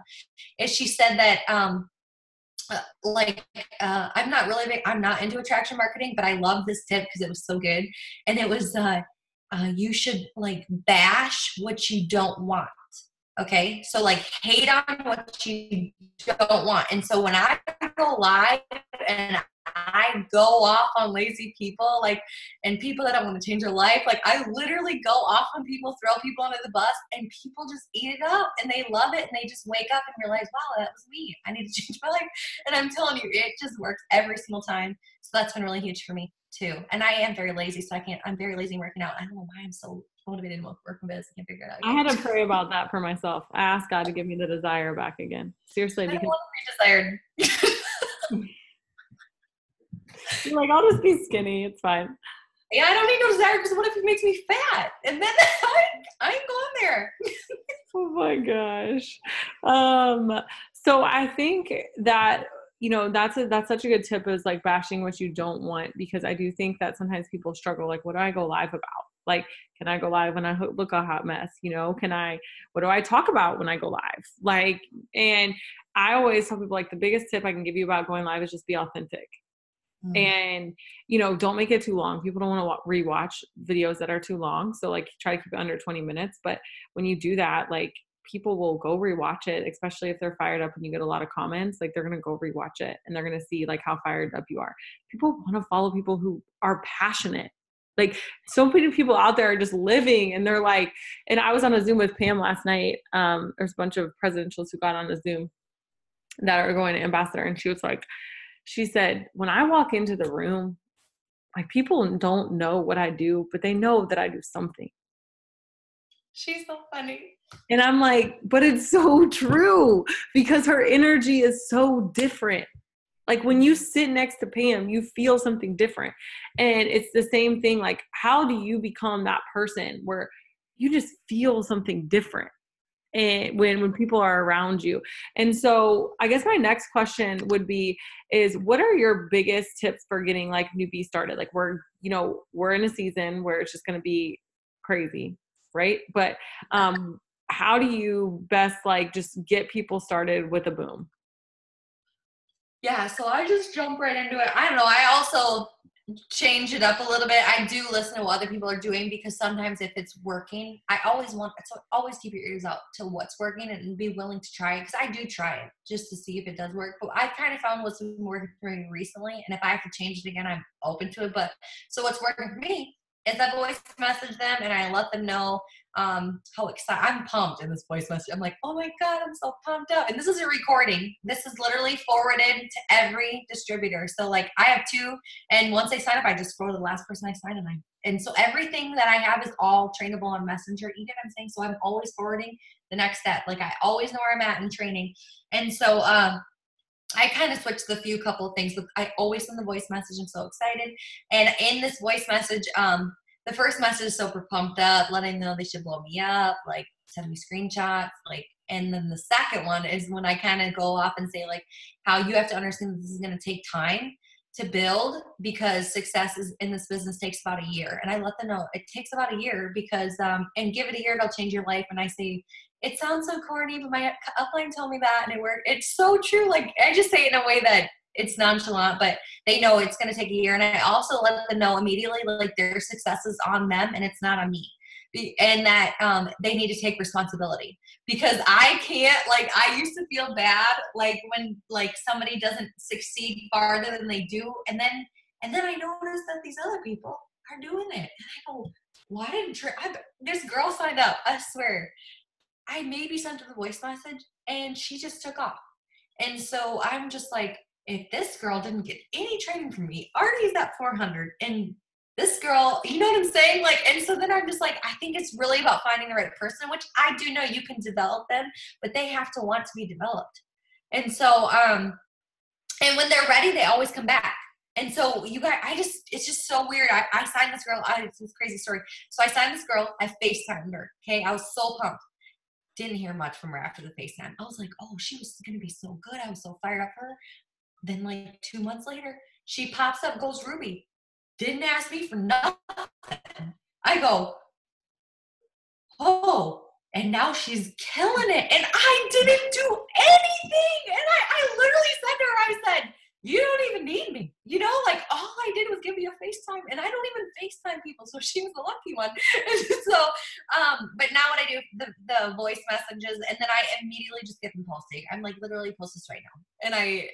B: is she said that I'm not into attraction marketing, but I love this tip because it was so good. And it was you should like bash what you don't want. Okay, so like hate on what you don't want. And so when I go live and I go off on lazy people, like, and people that don't want to change their life, like I literally go off on people, throw people under the bus, and people just eat it up and they love it, and they just wake up and realize, wow, that was me. I need to change my life. And I'm telling you, it just works every single time. So that's been really huge for me too. And I am very lazy, so I'm very lazy working out. I don't know why I'm so motivated to work with this. I can't figure it out yet.
A: I had to pray about that for myself. I asked God to give me the desire back again. Seriously, because
B: I don't want to be desired.
A: you're like, I'll just be skinny. It's fine.
B: Yeah, I don't need no desire because what if it makes me fat? And then I ain't going there.
A: Oh my gosh. So I think that, you know, that's such a good tip is like bashing what you don't want, because I do think that sometimes people struggle. Like, what do I go live about? Like, can I go live when I look a hot mess? You know, what do I talk about when I go live? Like, and I always tell people like the biggest tip I can give you about going live is just be authentic. And, you know, don't make it too long. People don't want to rewatch videos that are too long. So like try to keep it under 20 minutes. But when you do that, like people will go rewatch it, especially if they're fired up and you get a lot of comments, like they're going to go rewatch it and they're going to see like how fired up you are. People want to follow people who are passionate. Like so many people out there are just living, and they're like, and I was on a Zoom with Pam last night. There's a bunch of presidentials who got on a Zoom that are going to ambassador. And she said, when I walk into the room, like people don't know what I do, but they know that I do something.
B: She's so funny.
A: And I'm like, but it's so true because her energy is so different. Like when you sit next to Pam, you feel something different. And it's the same thing. Like, how do you become that person where you just feel something different? And when people are around you. And so I guess my next question would be, is what are your biggest tips for getting like newbies started? Like we're in a season where it's just going to be crazy. right? But how do you best like just get people started with a boom?
B: Yeah, so I just jump right into it. I don't know. I also change it up a little bit. I do listen to what other people are doing because sometimes if it's working, I always want, so always keep your ears out to what's working and be willing to try it. Because I do try it just to see if it does work. But I kind of found what's been working for me recently. And if I have to change it again, I'm open to it. But so what's working for me is I voice message them and I let them know how excited I'm pumped in this voice message. I'm like, oh my God, I'm so pumped up. And this is a recording. This is literally forwarded to every distributor. So like I have 2, and once they sign up, I just scroll to the last person I signed and so everything that I have is all trainable on Messenger. You get what I'm saying? So I'm always forwarding the next step. Like I always know where I'm at in training. And so I kind of switched the few couple of things, but I always send the voice message. I'm so excited. And in this voice message, the first message is super pumped up, letting them know they should blow me up, like send me screenshots, like, and then the second one is when I kind of go off and say like how you have to understand that this is going to take time to build because success is in this business takes about a year. And I let them know it takes about a year because, and give it a year, it'll change your life. And I say, it sounds so corny, but my upline told me that and it worked. It's so true. Like I just say it in a way that it's nonchalant, but they know it's going to take a year. And I also let them know immediately, like their success is on them and it's not on me. And that they need to take responsibility because I can't, like, I used to feel bad, like when like somebody doesn't succeed farther than they do. And then I noticed that these other people are doing it. And I go, why didn't this girl signed up? I swear. I maybe sent her the voice message and she just took off. And so I'm just like, if this girl didn't get any training from me, Artie's at 400 and this girl, you know what I'm saying? Like, and so then I'm just like, I think it's really about finding the right person, which I do know you can develop them, but they have to want to be developed. And so, and when they're ready, they always come back. And so you guys, it's just so weird. I signed this girl. It's this crazy story. So I signed this girl. I FaceTimed her. Okay. I was so pumped. Didn't hear much from her after the FaceTime. I was like, oh, she was going to be so good. I was so fired up for her. Then like 2 months later, she pops up, goes Ruby. Didn't ask me for nothing. I go, oh, and now she's killing it. And I didn't do anything. And I literally said to her, I said, you don't even need me. You know, like all I did was give you a FaceTime and I don't even FaceTime people. So she was the lucky one. So, but now what I do, the voice messages, and then I immediately just get them posting. I'm like literally post this right now. And I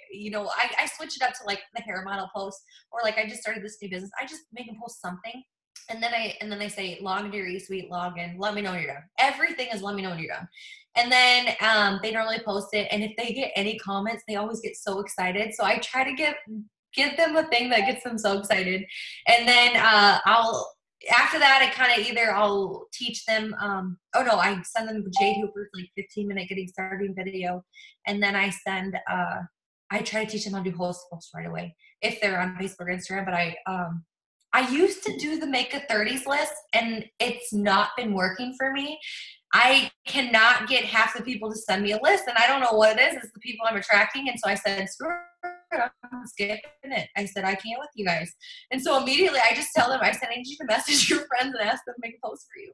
B: switch it up to like the hair model post or like I just started this new business. I just make them post something. And then I say, log into your eSuite, log in, let me know when you're done. Everything is let me know when you're done. And then they normally post it. And if they get any comments, they always get so excited. So I try to give them a thing that gets them so excited. And then after that, I kind of I'll teach them. I send them Jade Hooper's like 15-minute getting started video. And then I try to teach them how to do host posts right away if they're on Facebook or Instagram. But I used to do the make a 30s list and it's not been working for me. I cannot get half the people to send me a list and I don't know what it is. It's the people I'm attracting. And so I said, screw it, I'm skipping it. I said, I can't with you guys. And so immediately I just tell them, I said, I need you to message your friends and ask them to make a post for you.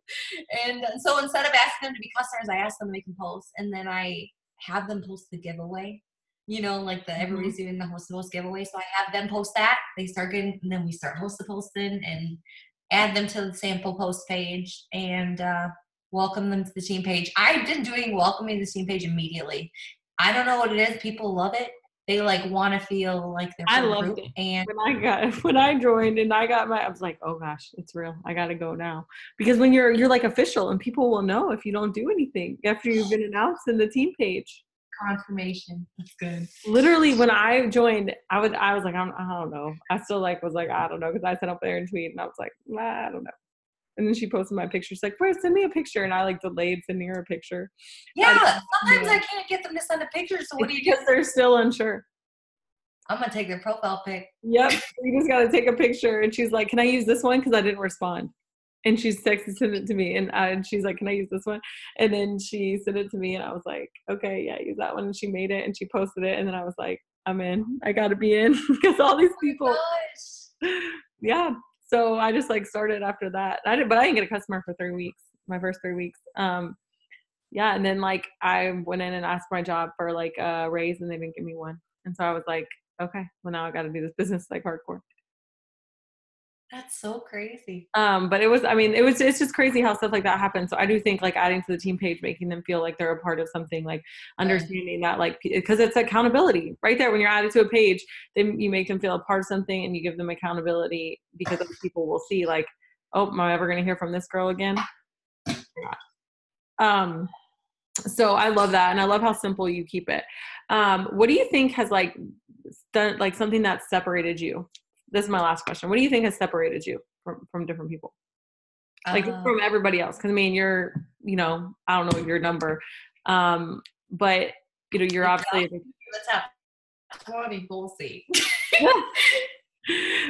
B: And so instead of asking them to be customers, I ask them to make a post and then I have them post the giveaway. You know, like everybody's doing the host the post giveaway. So I have them post that. They start getting, and then we start host the posting and add them to the sample post page and welcome them to the team page. I've been doing welcoming to the team page immediately. I don't know what it is. People love it. They like want to feel like they're
A: I loved it. And when I joined and I was like, oh gosh, it's real. I got to go now. Because when you're like official and people will know if you don't do anything after you've been announced in the team page.
B: Confirmation. That's good.
A: Literally when I joined, I was like, I don't know. I still was like, I don't know. Cause I sat up there and tweet and I was like, I don't know. And then she posted my picture. She's like, wait, send me a picture. And I like delayed sending her a picture.
B: Yeah. Sometimes I can't get them to send a picture. So what do you do?
A: Because they're still unsure.
B: I'm going to take their profile pic.
A: Yep. You just got to take a picture. And she's like, can I use this one? Cause I didn't respond. And she sent it to me and she's like, can I use this one? And then she sent it to me and I was like, okay, yeah, use that one. And she made it and she posted it. And then I was like, I'm in. I got to be in because all these people. Yeah. So I just like started after that. But I didn't get a customer for 3 weeks. my first 3 weeks. Yeah. And then like I went in and asked my job for like a raise and they didn't give me one. And so I was like, okay, well now I got to do this business like hardcore.
B: That's so crazy.
A: But it was, I mean, it's just crazy how stuff like that happens. So I do think like adding to the team page, making them feel like they're a part of something, like understanding that, like, because it's accountability right there. When you're added to a page, then you make them feel a part of something and you give them accountability, because other people will see like, oh, am I ever going to hear from this girl again? So I love that. And I love how simple you keep it. What do you think has like done, like something that separated you? This is my last question. What do you think has separated you from different people? Like from everybody else? Cause I mean, you're, you know, I don't know your number. But you know, you're obviously.
B: Let's have 20 people see.
A: Yeah,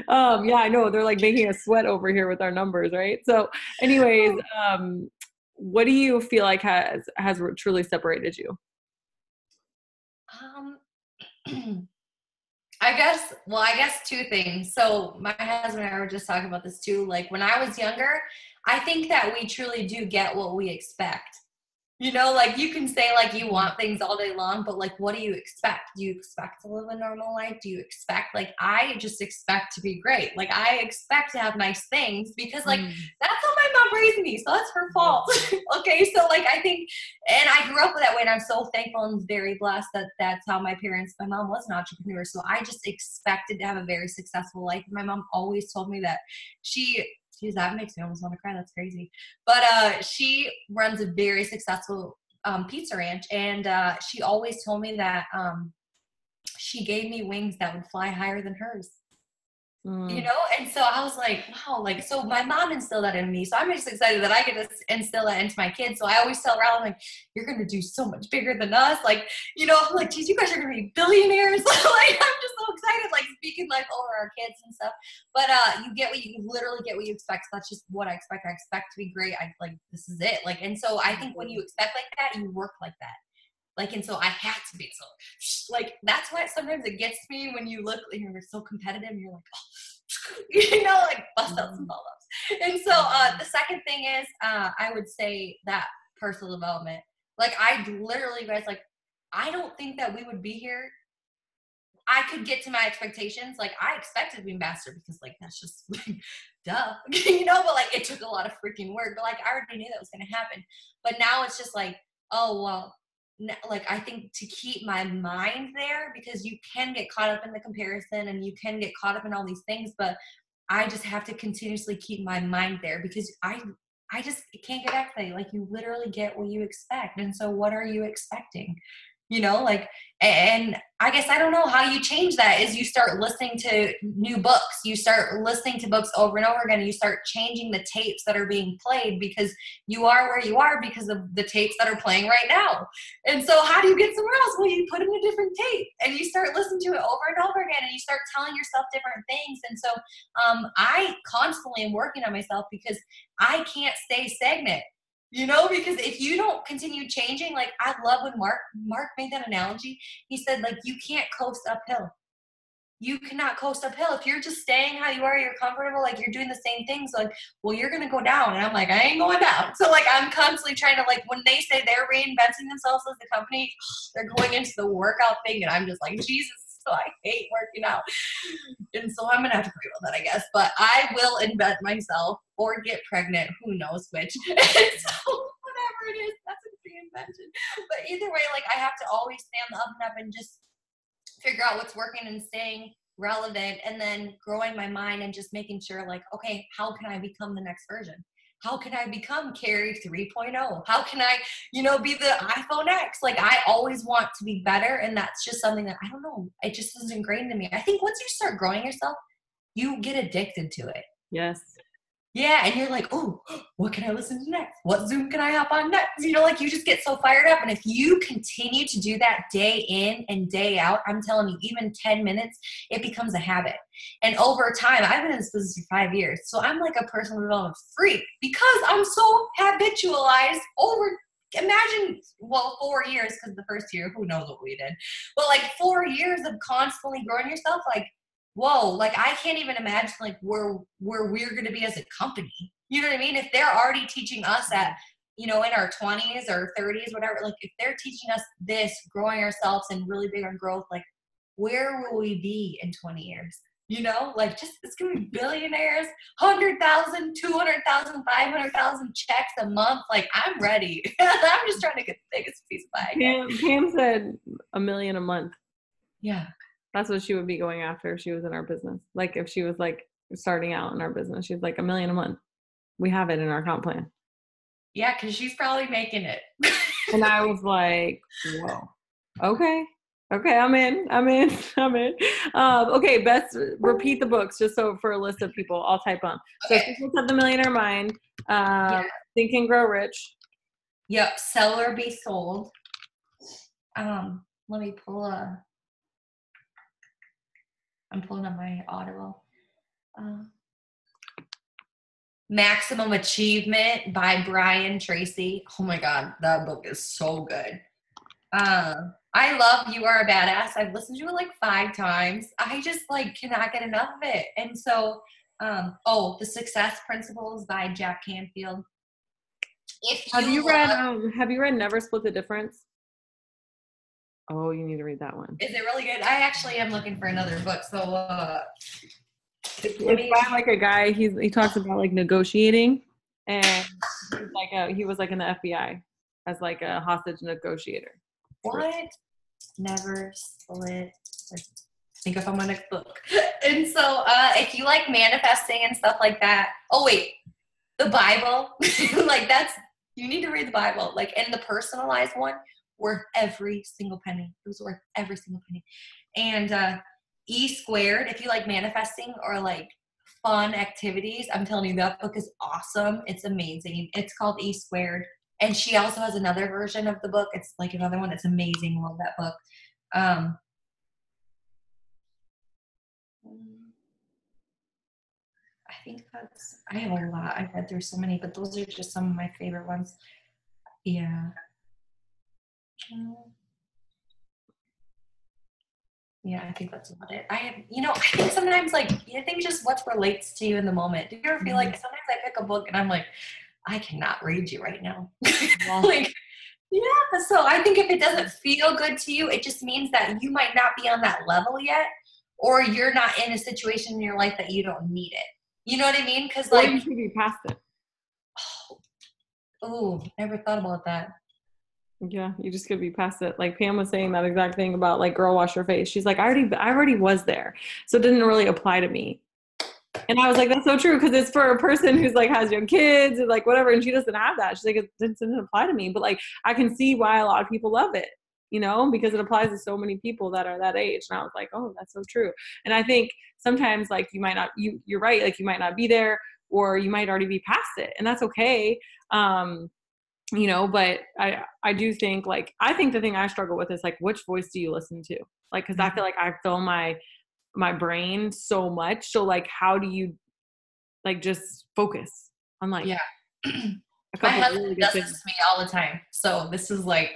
A: I know. They're like making us sweat over here with our numbers. Right. So anyways, what do you feel like has truly separated you?
B: I guess two things. So my husband and I were just talking about this too. Like when I was younger, I think that we truly do get what we expect. You know, like you can say like you want things all day long, but like, what do you expect? Do you expect to live a normal life? Do you expect, like, I just expect to be great. Like I expect to have nice things because like, that's how my mom raised me. So that's her fault. Okay. So like, I think, and I grew up that way and I'm so thankful and very blessed that that's how my mom was an entrepreneur. So I just expected to have a very successful life. My mom always told me that Geez, that makes me almost want to cry. That's crazy. But she runs a very successful pizza ranch. And she always told me that she gave me wings that would fly higher than hers. You know? And so I was like, wow, like, so my mom instilled that in me. So I'm just excited that I get to instill that into my kids. So I always tell Riley, like, you're going to do so much bigger than us. Like, you know, I'm like, geez, you guys are going to be billionaires. Like, I'm just so excited, like speaking life over our kids and stuff. But you literally get what you expect. So that's just what I expect. I expect to be great. This is it. Like, and so I think when you expect like that, you work like that. Like, and so I had to be so, like, that's why sometimes it gets me when you look, and you're so competitive, and you're like, oh, you know, like bust out some ball-ups. And so the second thing is, I would say that personal development. Like, I literally, guys, like, I don't think that we would be here. I could get to my expectations. Like, I expected to be ambassador because, like, that's just, like, duh, you know, but, like, it took a lot of freaking work. But, like, I already knew that was going to happen. But now it's just like, oh, well, like, I think to keep my mind there, because you can get caught up in the comparison and you can get caught up in all these things, but I just have to continuously keep my mind there because I just can't get back to that. Like, you literally get what you expect. And so what are you expecting? You know, like, and I guess I don't know how you change that is you start listening to new books. You start listening to books over and over again. And you start changing the tapes that are being played because you are where you are because of the tapes that are playing right now. And so how do you get somewhere else? Well, you put in a different tape and you start listening to it over and over again and you start telling yourself different things. And so I constantly am working on myself because I can't stay stagnant. You know, because if you don't continue changing, like I love when Mark made that analogy. He said, like, you can't coast uphill. You cannot coast uphill. If you're just staying how you are, you're comfortable, like you're doing the same things, like, well, you're going to go down. And I'm like, I ain't going down. So like, I'm constantly trying to, like, when they say they're reinventing themselves as the company, they're going into the workout thing. And I'm just like, Jesus, so I hate working out. And so I'm going to have to pray about that, I guess. But I will invent myself or get pregnant. Who knows which. And so whatever it is, that's a reinvention. But either way, like, I have to always stay on the up and up and just figure out what's working and staying relevant and then growing my mind and just making sure, like, okay, how can I become the next version? How can I become Carrie 3.0? How can I, you know, be the iPhone X? Like, I always want to be better. And that's just something that, I don't know, it just is ingrained in me. I think once you start growing yourself, you get addicted to it.
A: Yes.
B: Yeah, and you're like, oh, what can I listen to next? What Zoom can I hop on next? You know, like, you just get so fired up. And if you continue to do that day in and day out, I'm telling you, even 10 minutes, it becomes a habit. And over time, I've been in this business for 5 years. So I'm like a personal development freak because I'm so habitualized over, imagine, well, 4 years, because the first year, who knows what we did. But like 4 years of constantly growing yourself, like, whoa, like I can't even imagine like where we're going to be as a company. You know what I mean? If they're already teaching us at, in our 20s or 30s, whatever, like if they're teaching us this, growing ourselves and really big on growth, like where will we be in 20 years? Like just, it's going to be billionaires, 100,000, 200,000, 500,000 checks a month. Like I'm ready. I'm just trying to get the biggest piece of pie.
A: Pam said $1 million a month.
B: Yeah.
A: That's what she would be going after if she was in our business. Like if she was like starting out in our business, she's like $1 million a month. We have it in our comp plan.
B: Yeah, because she's probably making it.
A: And I was like, whoa, okay, I'm in. Okay, best repeat the books just so for a list of people, I'll type on. So Secrets of the Millionaire Mind, Think and Grow Rich.
B: Yep, Sell or Be Sold. Let me I'm pulling up my Audible. Maximum Achievement by Brian Tracy. Oh my God, that book is so good. I love You Are a Badass. I've listened to it like 5 times. I just cannot get enough of it. And so, The Success Principles by Jack Canfield.
A: Have you read Never Split the Difference? Oh, you need to read that one.
B: Is it really good? I actually am looking for another book. So,
A: it's by like a guy. He talks about like negotiating, and he was like in the FBI as like a hostage negotiator.
B: What? Never Split. I think if I'm on a book. And so, if you like manifesting and stuff like that. Oh wait, the Bible. You need to read the Bible. And the personalized one, worth every single penny. It was worth every single penny. And E Squared, if you like manifesting or like fun activities, I'm telling you, that book is awesome. It's amazing. It's called E Squared. And she also has another version of the book. It's like another one. It's amazing. Love that book. I think I have a lot. I've read through so many, but those are just some of my favorite ones. Yeah. Yeah, I think that's about it. I think sometimes I think just what relates to you in the moment. Do you ever feel like sometimes I pick a book and I'm like, I cannot read you right now. Yeah. So I think if it doesn't feel good to you, it just means that you might not be on that level yet, or you're not in a situation in your life that you don't need it. You know what I mean? Because
A: you should be past it.
B: Oh, never thought about that.
A: Yeah, you just could be past it. Like Pam was saying that exact thing about like girl wash your face. She's like, I already was there, so it didn't really apply to me. And I was like, that's so true, because it's for a person who's like has young kids and like whatever, and she doesn't have that. She's like, it didn't apply to me, but like I can see why a lot of people love it, because it applies to so many people that are that age. And I was like, oh, that's so true. And I think sometimes like you might not, you're right, like you might not be there, or you might already be past it, and that's okay. But I do think I think the thing I struggle with is like, which voice do you listen to? Like, cause I feel like I fill my brain so much. So like, how do you like just focus on like,
B: yeah. My husband does this to me all the time. So this is like,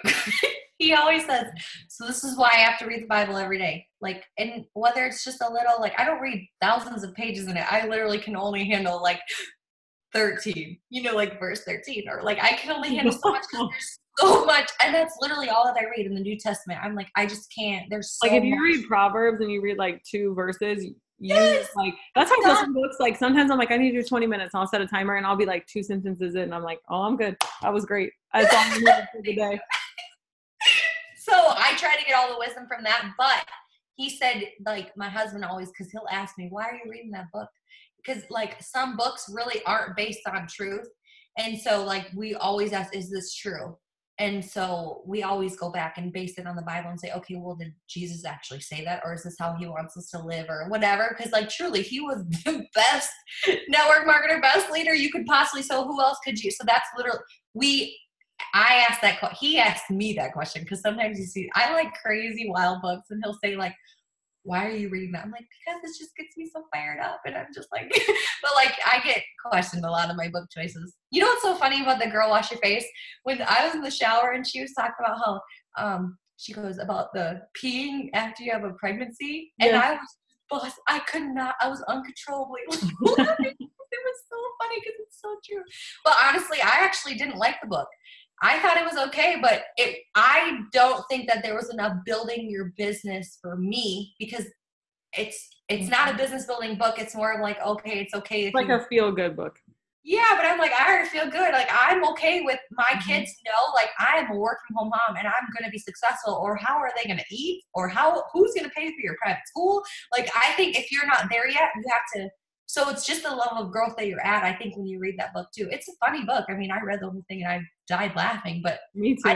B: he always says, so this is why I have to read the Bible every day. Like, and whether it's just a little, like, I don't read thousands of pages in it. I literally can only handle like 13, like verse 13, or like I can only handle so much because there's so much, and that's literally all that I read in the New Testament. I'm like, I just can't. There's so
A: if you
B: much.
A: read Proverbs and you read like 2 verses, like that's how some books. Like sometimes I'm like, I need to do 20 minutes. And I'll set a timer and I'll be like 2 sentences in, and I'm like, oh, I'm good. That was great. That's all I needed for the day.
B: So I try to get all the wisdom from that, but he said, like, my husband always, because he'll ask me, why are you reading that book? Because like some books really aren't based on truth. And so like we always ask, is this true? And so we always go back and base it on the Bible and say, okay, well, did Jesus actually say that? Or is this how he wants us to live or whatever? Because like truly he was the best network marketer, best leader you could possibly. So who else could you? So that's literally, I asked that, he asked me that question, because sometimes you see, I like crazy wild books, and he'll say like, why are you reading that? I'm like, because it just gets me so fired up. And I'm just like, but like, I get questioned a lot of my book choices. You know what's so funny about the girl wash your face? When I was in the shower and she was talking about how, she goes about the peeing after you have a pregnancy. And I was, I could not, I was uncontrollably It was so funny because it's so true. But honestly, I actually didn't like the book. I thought it was okay, but I don't think that there was enough building your business for me, because it's not a business building book. It's more of like, okay, it's okay if
A: Like
B: you
A: a feel good book.
B: yeah, but I'm like, I already feel good. Like, I'm okay with my kids know, like, I'm a work from home mom and I'm going to be successful. Or how are they going to eat? Or who's going to pay for your private school? Like, I think if you're not there yet, you have to. So it's just the level of growth that you're at. I think when you read that book too, it's a funny book. I mean, I read the whole thing and I died laughing, but
A: Me too.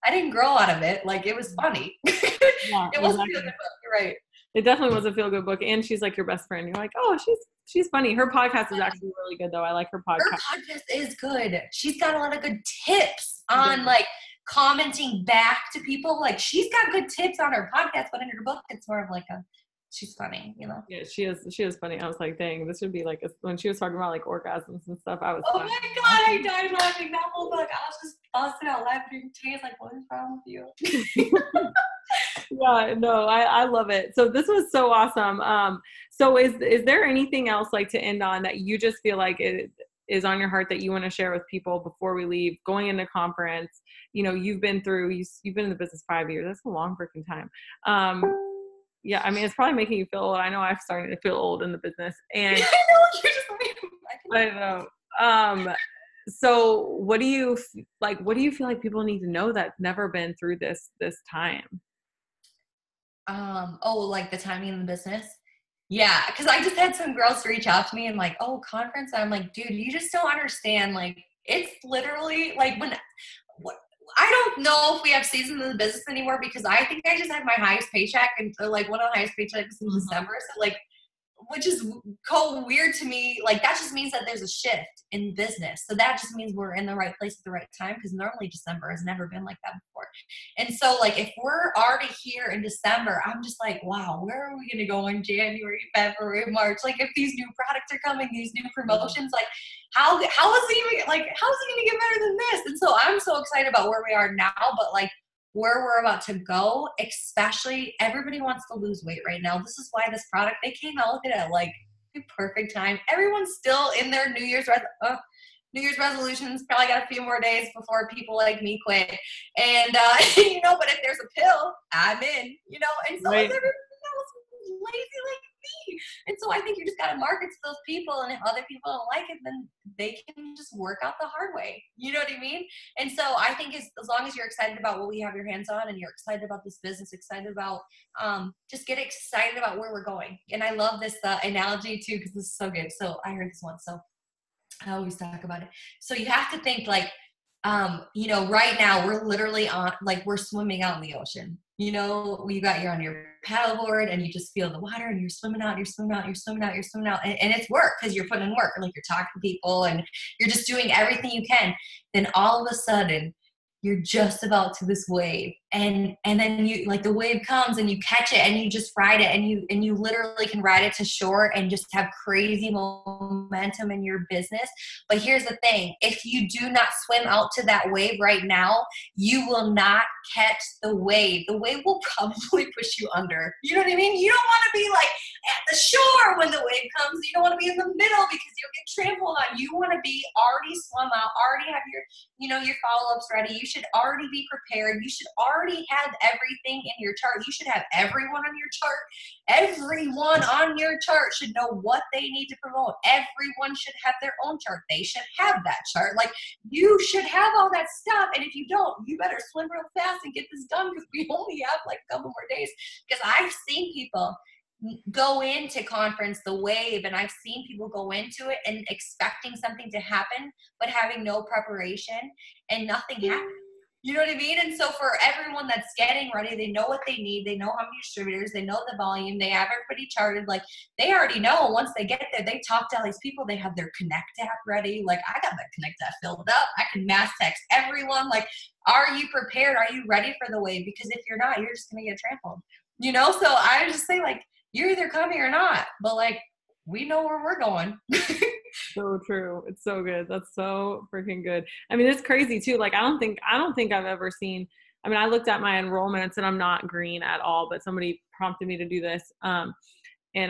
B: I didn't grow out of it. Like, it was funny.
A: Yeah,
B: It wasn't a good book. You're right.
A: It definitely was a feel good book. And she's like your best friend. You're like, oh, she's funny. Her podcast is actually really good though. I like her podcast.
B: Her podcast is good. She's got a lot of good tips on like commenting back to people. Like, she's got good tips on her podcast, but in her book, it's more of like she's funny, you know?
A: Yeah, she is funny. I was like, dang, this would be like, when she was talking about like orgasms and stuff, I was
B: oh my God, I died laughing that whole book. I was just busting out laughing. Tay's like, what is wrong with you?
A: Yeah, no, I love it. So this was so awesome. So is there anything else like to end on that you just feel like it is on your heart that you want to share with people before we leave, going into conference? You know, you've been in the business 5 years. That's a long freaking time. Yeah, I mean, it's probably making you feel old. I know I'm starting to feel old in the business. And
B: I know, you're just
A: I know. So what do you feel like people need to know that's never been through this time?
B: Like the timing in the business. Yeah, because I just had some girls reach out to me and like, oh, conference. I'm like, dude, you just don't understand. Like, it's literally like I don't know if we have seasons in the business anymore, because I think I just had my highest paycheck and like one of the highest paychecks in December. So like, which is weird to me. Like, that just means that there's a shift in business. So that just means we're in the right place at the right time, because normally December has never been like that before. And so like, if we're already here in December, I'm just like, wow, where are we going to go in January, February, March? Like, if these new products are coming, these new promotions, like how is it going to get better than this? And so I'm so excited about where we are now, but like, where we're about to go, especially everybody wants to lose weight right now. This is why this product, they came out with it at like the perfect time. Everyone's still in their New Year's resolutions. Probably got a few more days before people like me quit. And, but if there's a pill, I'm in, and so is everybody else lazy like me. And so I think you just got to market to those people. And if other people don't like it, then they can just work out the hard way. You know what I mean? And so I think as long as you're excited about what we have your hands on, and you're excited about this business, excited about, just get excited about where we're going. And I love this analogy too, because this is so good. So I heard this once, so I always talk about it. So you have to think like, right now we're literally we're swimming out in the ocean. You you're on your paddleboard and you just feel the water and you're swimming out, and it's work because you're putting in work, and like you're talking to people and you're just doing everything you can. Then all of a sudden you're just about to this wave, and then you like the wave comes and you catch it and you just ride it, and you literally can ride it to shore and just have crazy momentum in your business. But here's the thing, if you do not swim out to that wave right now, you will not catch the wave. The wave will probably push you under. You know what I mean? You don't want to be like at the shore when the wave comes. You don't want to be in the middle because you'll get trampled on. You want to be already swum out, already have your follow-ups ready. You should already be prepared. You should already have everything in your chart. You should have everyone on your chart. Everyone on your chart should know what they need to promote. Everyone should have their own chart. They should have that chart. Like, you should have all that stuff. And if you don't, you better swim real fast and get this done, because we only have like a couple more days. Because I've seen people go into conference the wave, and I've seen people go into it and expecting something to happen but having no preparation, and nothing happens. You know what I mean? And so for everyone that's getting ready, they know what they need, they know how many distributors, they know the volume, they have everybody charted. Like, they already know. Once they get there, they talk to all these people, they have their Connect app ready. Like, I got that Connect app filled up. I can mass text everyone. Like, are you prepared? Are you ready for the wave? Because if you're not, you're just gonna get trampled. So I just say, like, you're either coming or not, but like, we know where we're going.
A: So true. It's so good. That's so freaking good. I mean, it's crazy too. Like, I don't think I've ever seen, I mean, I looked at my enrollments, and I'm not green at all, but somebody prompted me to do this. And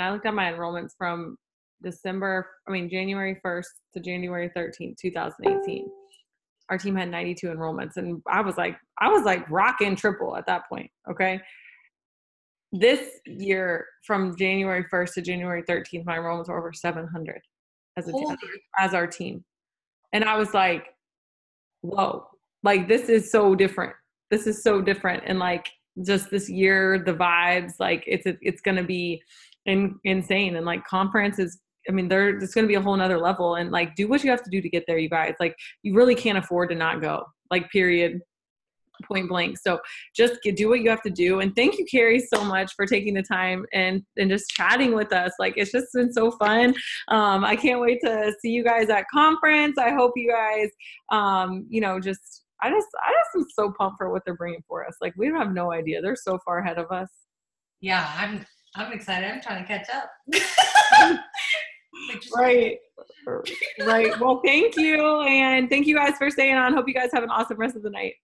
A: I looked at my enrollments from January 1st to January 13th, 2018. Our team had 92 enrollments, and I was like rocking triple at that point. Okay. This year, from January 1st to January 13th, my enrollments were over 700 as our team. And I was like, whoa, like, this is so different. This is so different. And like, just this year, the vibes, like it's going to be insane. And like conference is, it's going to be a whole nother level, and like, do what you have to do to get there, you guys. Like, you really can't afford to not go, like, period, point blank. So just do what you have to do. And thank you, Carrie, so much for taking the time and just chatting with us. Like, it's just been so fun. I can't wait to see you guys at conference. I hope you guys, I just am so pumped for what they're bringing for us. Like, we don't have no idea. They're so far ahead of us.
B: Yeah, I'm excited. I'm trying to catch up.
A: Right. Well, thank you. And thank you guys for staying on. Hope you guys have an awesome rest of the night.